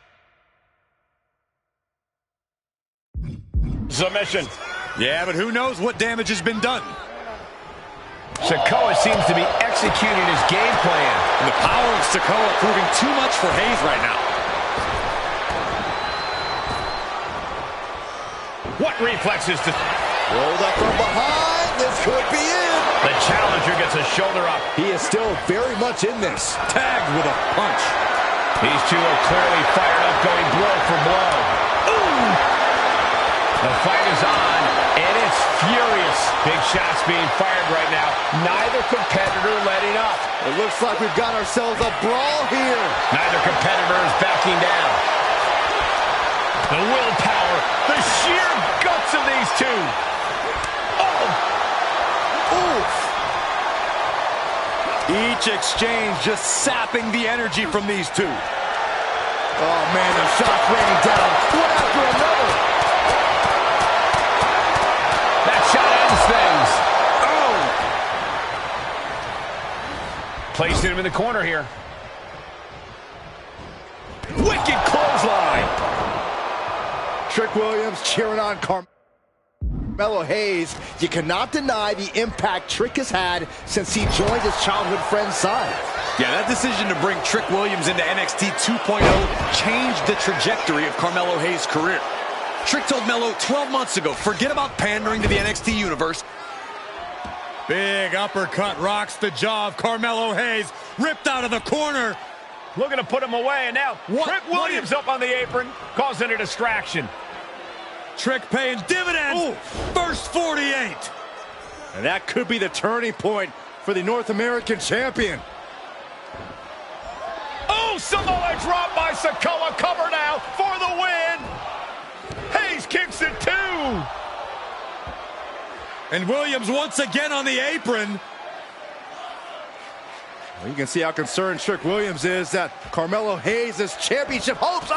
submission. Yeah, but who knows what damage has been done. Sikoa seems to be executing his game plan. And the power of Sikoa proving too much for Hayes right now. What reflexes to... Rolled up from behind. This could be it. The challenger gets a shoulder up. He is still very much in this. Tagged with a punch. These two are clearly fired up, going blow for blow. Ooh! The fight is on, and it's furious. Big shots being fired right now. Neither competitor letting up. It looks like we've got ourselves a brawl here. Neither competitor is backing down. The willpower, the sheer guts of these two. Oh! Oof. Each exchange just sapping the energy from these two. Oh, man, the shots raining down. One after another. That shot ends things. Oh! Placing him in the corner here. Wicked clothesline. Trick Williams cheering on Carmelo Hayes. You cannot deny the impact Trick has had since he joined his childhood friend's side. Yeah, that decision to bring Trick Williams into NXT 2.0 changed the trajectory of Carmelo Hayes' career. Trick told Melo 12 months ago, forget about pandering to the NXT universe. Big uppercut rocks the jaw of Carmelo Hayes. Ripped out of the corner. Looking to put him away, and now Trick Williams up on the apron, causing a distraction. Trick paying dividends. Ooh. First 48. And that could be the turning point for the North American champion. Oh, Samoa drop by Sikoa. Cover now for the win. Hayes kicks it too. And Williams once again on the apron. Well, you can see how concerned Trick Williams is that Carmelo Hayes' championship hopes,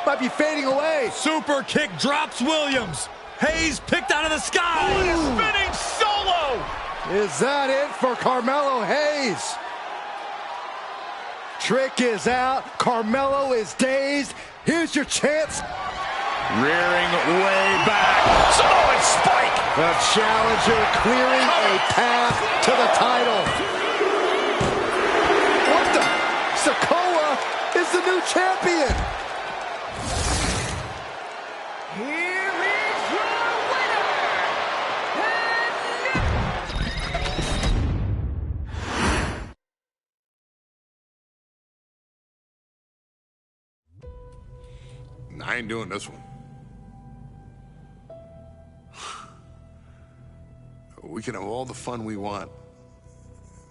might be fading away. Super kick drops Williams. Hayes picked out of the sky. Oh, and a spinning solo. Is that it for Carmelo Hayes? Trick is out. Carmelo is dazed. Here's your chance. Rearing way back. Samoan spike. The challenger clearing a path to the title. What the? Sikoa is the new champion. Here is your winner, I ain't doing this one. We can have all the fun we want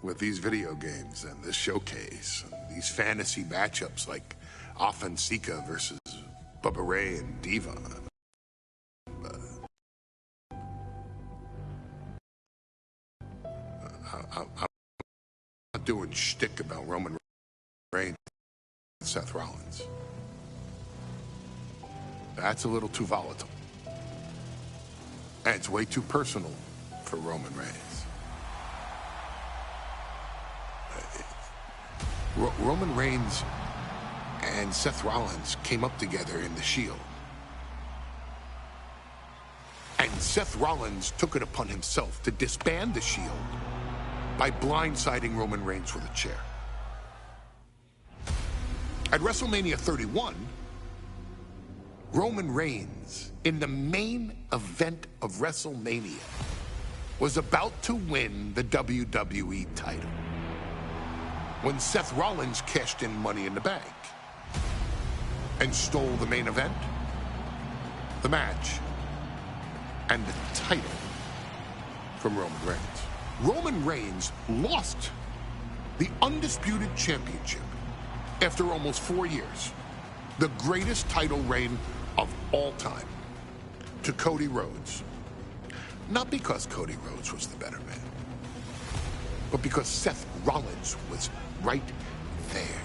with these video games and this showcase, and these fantasy matchups like Offensika versus Bubba Ray and Devon. But I'm not doing shtick about Roman Reigns and Seth Rollins. That's a little too volatile. And it's way too personal for Roman Reigns. Roman Reigns and Seth Rollins came up together in the Shield. And Seth Rollins took it upon himself to disband the Shield by blindsiding Roman Reigns with a chair. At WrestleMania 31, Roman Reigns, in the main event of WrestleMania, was about to win the WWE title when Seth Rollins cashed in Money in the Bank and stole the main event, the match, and the title from Roman Reigns. Roman Reigns lost the undisputed championship after almost 4 years, the greatest title reign of all time, to Cody Rhodes. Not because Cody Rhodes was the better man, but because Seth Rollins was right there.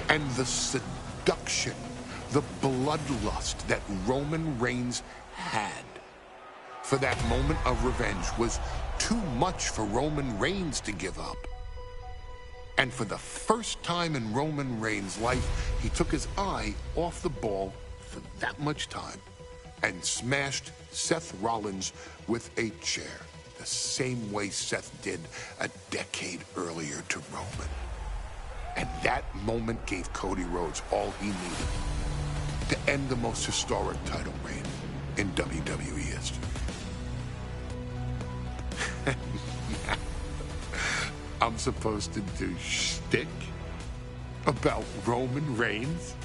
And the seduction, the bloodlust that Roman Reigns had for that moment of revenge was too much for Roman Reigns to give up. And for the first time in Roman Reigns' life, he took his eye off the ball for that much time and smashed Seth Rollins with a chair, the same way Seth did a decade earlier to Roman. And that moment gave Cody Rhodes all he needed to end the most historic title reign in WWE history. I'm supposed to do shtick about Roman Reigns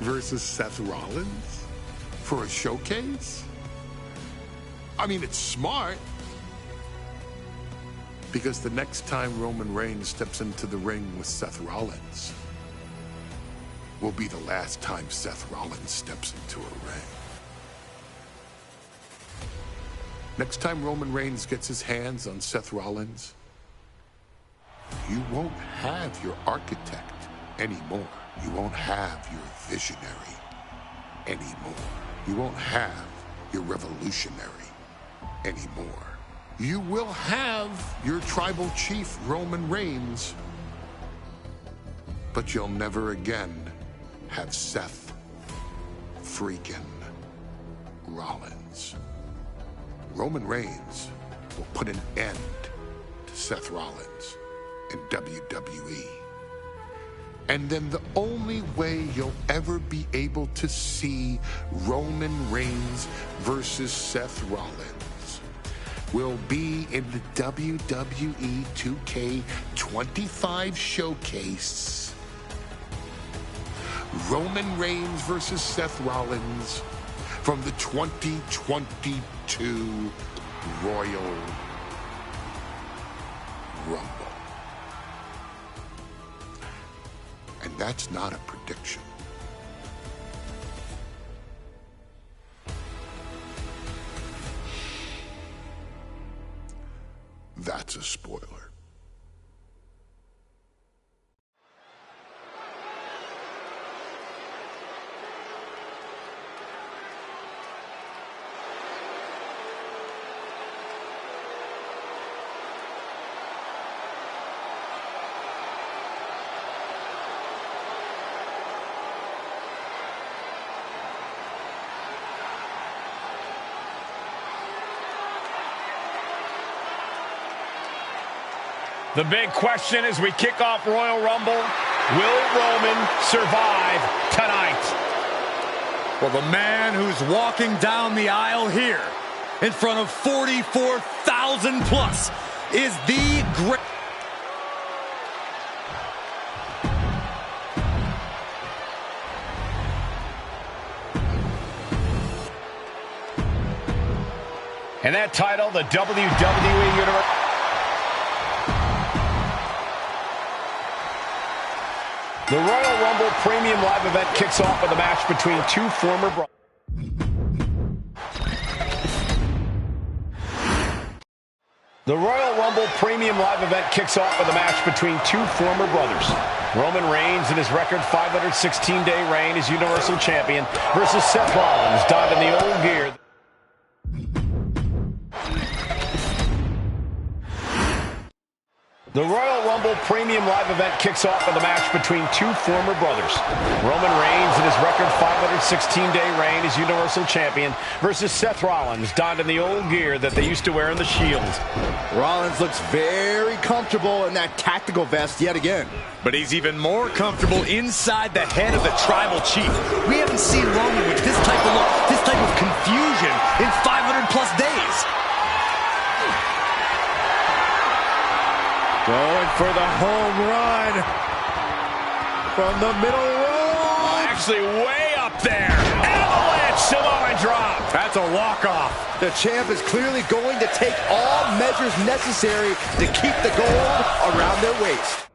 versus Seth Rollins for a showcase? I mean, it's smart, because the next time Roman Reigns steps into the ring with Seth Rollins will be the last time Seth Rollins steps into a ring. Next time Roman Reigns gets his hands on Seth Rollins, you won't have your architect anymore. You won't have your visionary anymore. You won't have your revolutionary anymore. You will have your tribal chief, Roman Reigns, but you'll never again have Seth freaking Rollins. Roman Reigns will put an end to Seth Rollins in WWE. And then the only way you'll ever be able to see Roman Reigns versus Seth Rollins will be in the WWE 2K25 showcase. Roman Reigns versus Seth Rollins from the 2022 Royal Rumble. And that's not a prediction. That's a spoiler. The big question as we kick off Royal Rumble, will Roman survive tonight? Well, the man who's walking down the aisle here in front of 44,000 plus is the great... And that title, the WWE Universe... The Royal Rumble Premium Live event kicks off with a match between two former brothers. The Royal Rumble Premium Live event kicks off with a match between two former brothers. Roman Reigns in his record 516-day reign as Universal Champion versus Seth Rollins, donned in the old gear. The Royal Rumble Premium Live event kicks off with a match between two former brothers. Roman Reigns in his record 516-day reign as Universal Champion versus Seth Rollins, donned in the old gear that they used to wear in the Shield. Rollins looks very comfortable in that tactical vest yet again. But he's even more comfortable inside the head of the Tribal Chief. We haven't seen Roman with this type of look, this type of confusion in 500 plus days. Going for the home run from the middle row. Actually way up there. Avalanche Samoan drop. That's a walk-off. The champ is clearly going to take all measures necessary to keep the gold around their waist.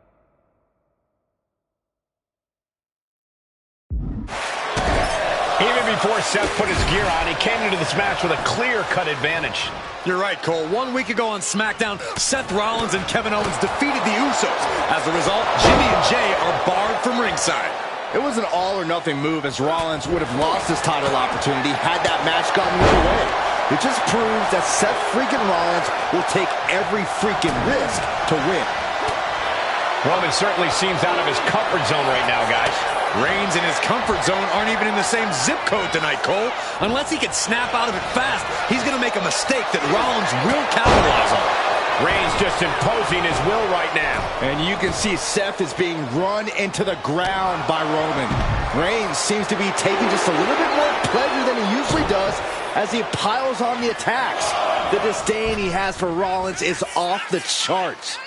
Even before Seth put his gear on, he came into this match with a clear-cut advantage. You're right, Cole. 1 week ago on SmackDown, Seth Rollins and Kevin Owens defeated the Usos. As a result, Jimmy and Jay are barred from ringside. It was an all-or-nothing move, as Rollins would have lost his title opportunity had that match gone the other way. It just proves that Seth freaking Rollins will take every freaking risk to win. Roman certainly seems out of his comfort zone right now, guys. Reigns and his comfort zone aren't even in the same zip code tonight, Cole. Unless he can snap out of it fast, he's going to make a mistake that Rollins will capitalize on. Reigns just imposing his will right now. And you can see Seth is being run into the ground by Roman. Reigns seems to be taking just a little bit more pleasure than he usually does as he piles on the attacks. The disdain he has for Rollins is off the charts.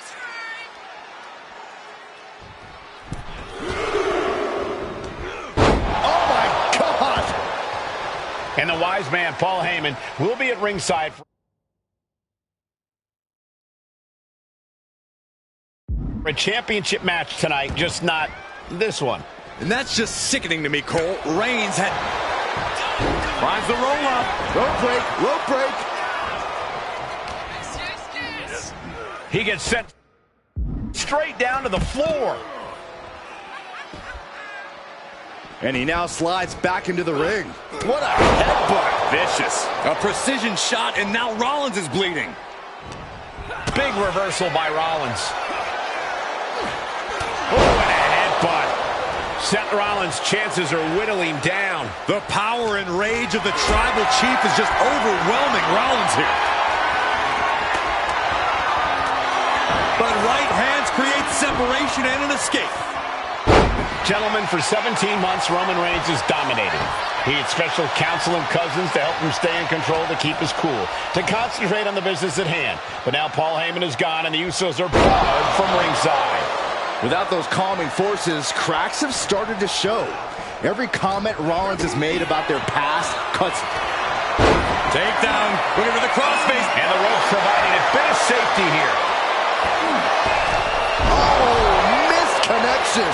And the wise man, Paul Heyman, will be at ringside for a championship match tonight, just not this one. And that's just sickening to me, Cole. Reigns finds the roll-up. Rope break. He gets sent straight down to the floor. And he now slides back into the ring. What a headbutt. Vicious. A precision shot, and now Rollins is bleeding. Big reversal by Rollins. Oh, and a headbutt. Seth Rollins' chances are whittling down. The power and rage of the Tribal Chief is just overwhelming Rollins here. But right hands create separation and an escape. Gentlemen, for 17 months, Roman Reigns has dominated. He had special counsel and cousins to help him stay in control, to keep his cool, to concentrate on the business at hand. But now Paul Heyman is gone, and the Usos are barred from ringside. Without those calming forces, cracks have started to show. Every comment Rollins has made about their past cuts. Takedown, looking for the crossface. And the ropes providing a bit of safety here. Oh, missed connection.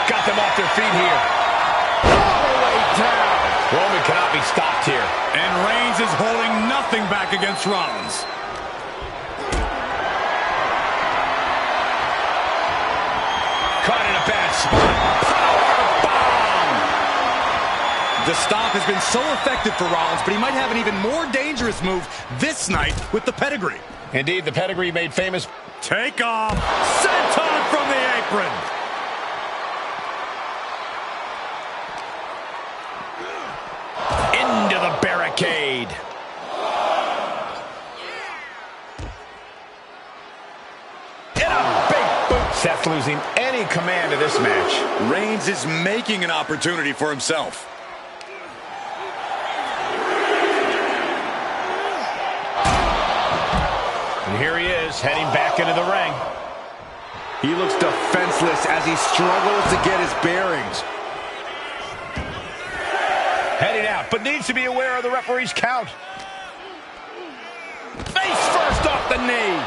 Got them off their feet here. All the way down. Roman cannot be stopped here. And Reigns is holding nothing back against Rollins. Caught in a bad spot. Power bomb. The stomp has been so effective for Rollins, but he might have an even more dangerous move this night with the pedigree. Indeed, the pedigree made famous. Take off. Senton from the apron. Into the barricade. In a big boot. Seth losing any command of this match. Reigns is making an opportunity for himself. And here he is, heading back into the ring. He looks defenseless as he struggles to get his bearings. Heading out, but needs to be aware of the referee's count. Face first off the knee.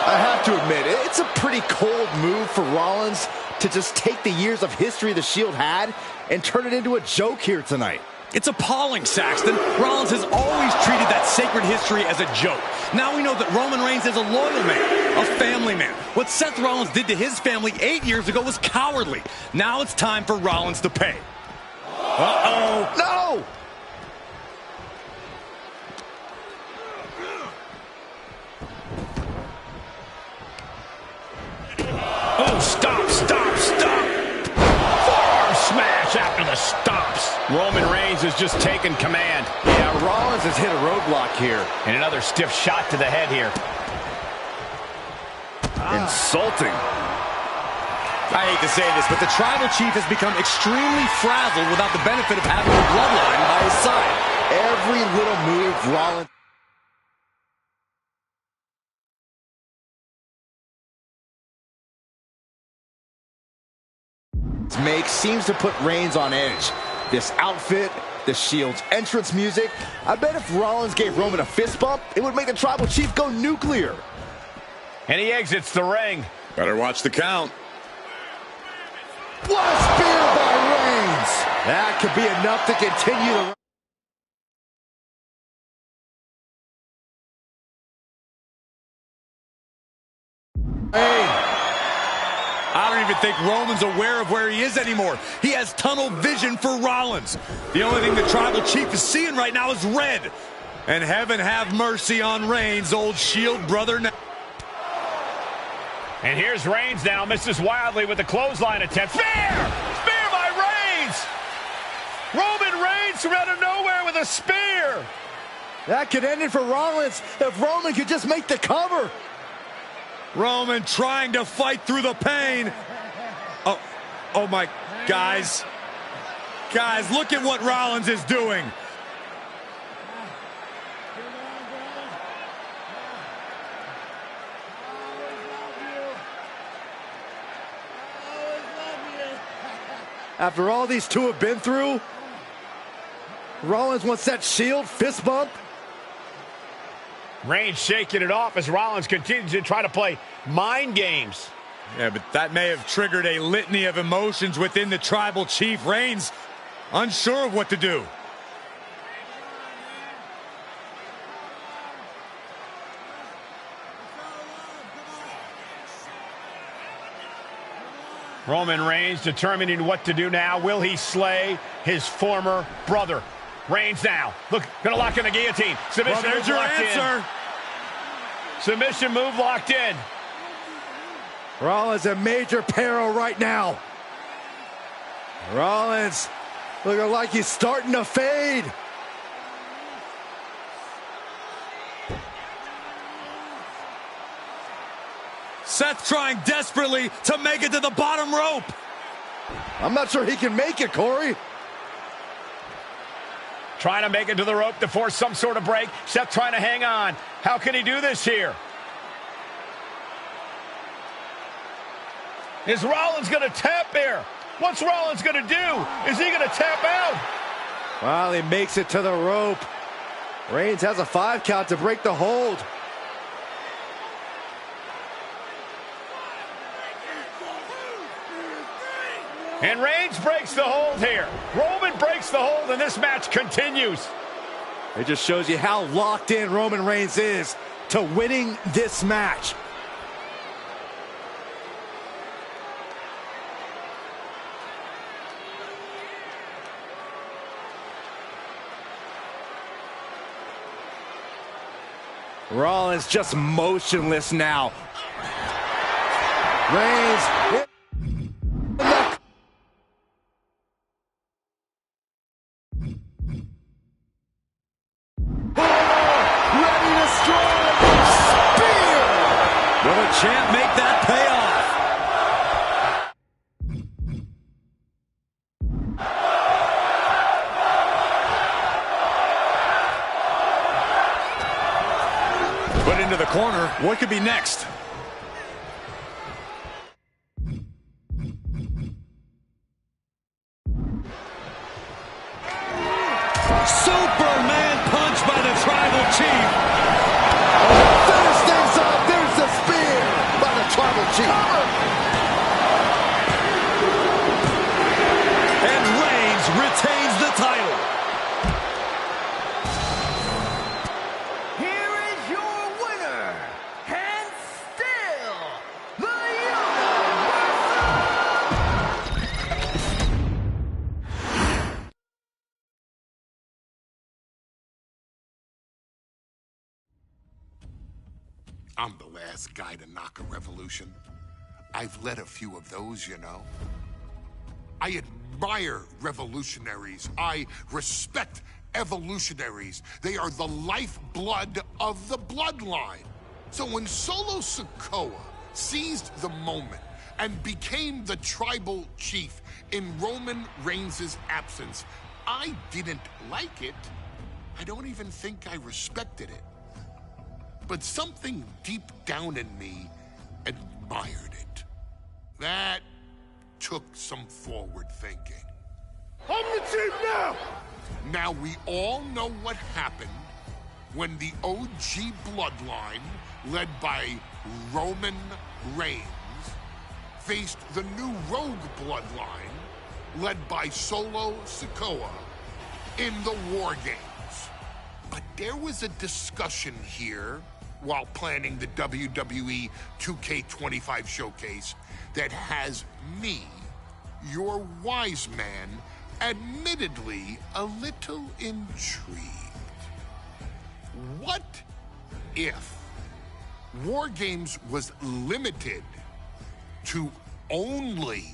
I have to admit, it's a pretty cold move for Rollins to just take the years of history the Shield had and turn it into a joke here tonight. It's appalling, Saxton. Rollins has always treated that sacred history as a joke. Now we know that Roman Reigns is a loyal man, a family man. What Seth Rollins did to his family 8 years ago was cowardly. Now it's time for Rollins to pay. Uh-oh. No! Oh, stop, stop, stop. Forearm smash after the stomps. Roman Reigns has just taken command. Yeah, Rollins has hit a roadblock here. And another stiff shot to the head here. Insulting. I hate to say this, but the Tribal Chief has become extremely frazzled without the benefit of having the bloodline by his side. Every little move Rollins makes seems to put Reigns on edge. This outfit, the Shield's entrance music. I bet if Rollins gave Roman a fist bump, it would make the Tribal Chief go nuclear. And he exits the ring. Better watch the count. What a spear by Reigns! That could be enough to continue the... I don't even think Roman's aware of where he is anymore. He has tunnel vision for Rollins. The only thing the Tribal Chief is seeing right now is red. And heaven have mercy on Reigns, old Shield brother. And here's Reigns now, misses wildly with the clothesline attempt. Spear! Spear by Reigns! Roman Reigns from out of nowhere with a spear! That could end it for Rollins if Roman could just make the cover. Roman trying to fight through the pain. Oh my, guys. Guys, look at what Rollins is doing. After all these two have been through, Rollins wants that Shield fist bump. Reigns shaking it off as Rollins continues to try to play mind games. Yeah, but that may have triggered a litany of emotions within the Tribal Chief. Reigns unsure of what to do. Roman Reigns determining what to do now. Will he slay his former brother? Reigns now. Look, gonna lock in the guillotine. Submission. Well, there's your answer. Submission move locked in. Rollins in major peril right now. Rollins looking like he's starting to fade. Seth trying desperately to make it to the bottom rope. I'm not sure he can make it, Corey. Trying to make it to the rope to force some sort of break. Seth trying to hang on. How can he do this here? Is Rollins going to tap here? What's Rollins going to do? Is he going to tap out? Well, he makes it to the rope. Reigns has a 5 count to break the hold. And Reigns breaks the hold here. Roman breaks the hold, and this match continues. It just shows you how locked in Roman Reigns is to winning this match. Rollins just motionless now. Reigns. Will the champ make that payoff? Put into the corner. What could be next? Superman punch by the Tribal Chief. Finish things off. There's the spear by the Tribal Chief. And Reigns retains the title. Here is your winner, and still the I'm the last guy to knock a revolution. I've led a few of those, you know. I admire revolutionaries. I respect evolutionaries. They are the lifeblood of the bloodline. So when Solo Sikoa seized the moment and became the tribal chief in Roman Reigns' absence, I didn't like it. I don't even think I respected it. But something deep down in me admired it. That took some forward thinking. I'm the chief now! Now we all know what happened when the OG bloodline, led by Roman Reigns, faced the new Rogue bloodline, led by Solo Sikoa, in the War Games. But there was a discussion here while planning the WWE 2K25 showcase that has me, your wise man, admittedly a little intrigued. What if War Games was limited to only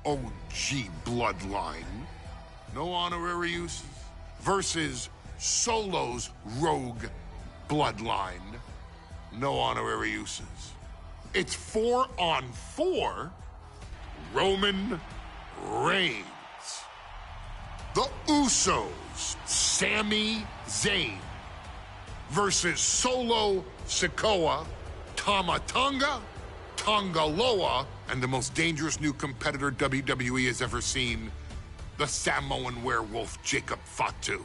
OG bloodline, no honorary uses, versus Solo's Rogue bloodline, no honorary uses? It's 4-on-4 Roman Reigns. The Usos, Sami Zayn, versus Solo Sikoa, Tama Tonga, Tonga Loa, and the most dangerous new competitor WWE has ever seen, the Samoan werewolf Jacob Fatu.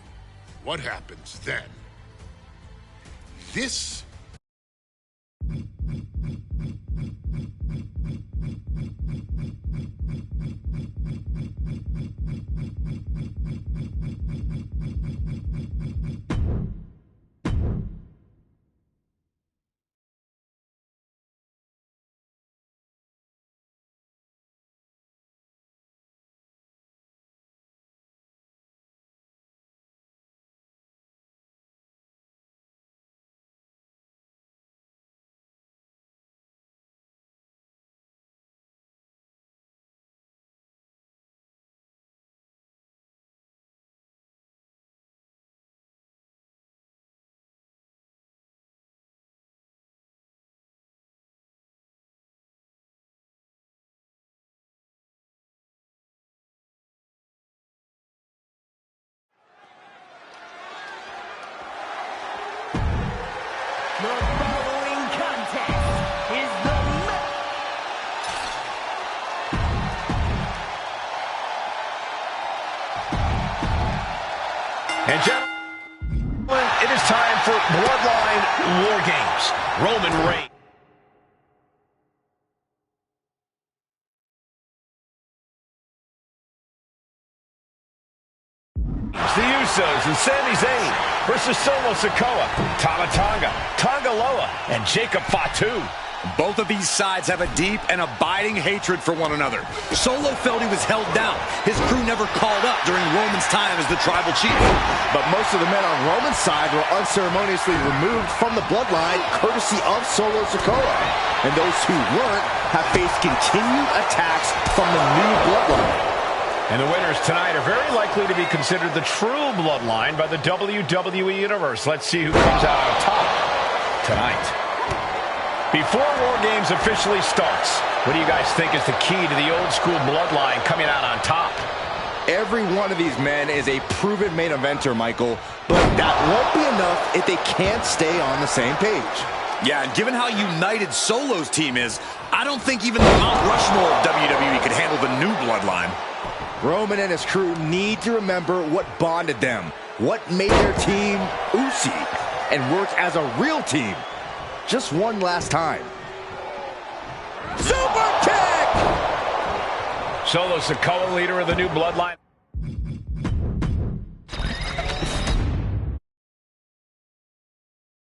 What happens then? This The following contest is the And gentlemen, it is time for Bloodline War Games. Roman Reigns. The Usos and Sami Zayn versus Solo Sikoa, Tama Tonga, Tonga Loa, and Jacob Fatu. Both of these sides have a deep and abiding hatred for one another. Solo felt he was held down. His crew never called up during Roman's time as the tribal chief. But most of the men on Roman's side were unceremoniously removed from the bloodline courtesy of Solo Sikoa. And those who weren't have faced continued attacks from the new bloodline. And the winners tonight are very likely to be considered the true bloodline by the WWE Universe. Let's see who comes out on top tonight. Before War Games officially starts, what do you guys think is the key to the old school bloodline coming out on top? Every one of these men is a proven main eventer, Michael, but that won't be enough if they can't stay on the same page. Yeah, and given how united Solo's team is, I don't think even the Mount Rushmore of WWE could handle the new bloodline. Roman and his crew need to remember what bonded them, what made their team Usi, and work as a real team. Just one last time. Super kick! Solo Sikoa, leader of the new bloodline.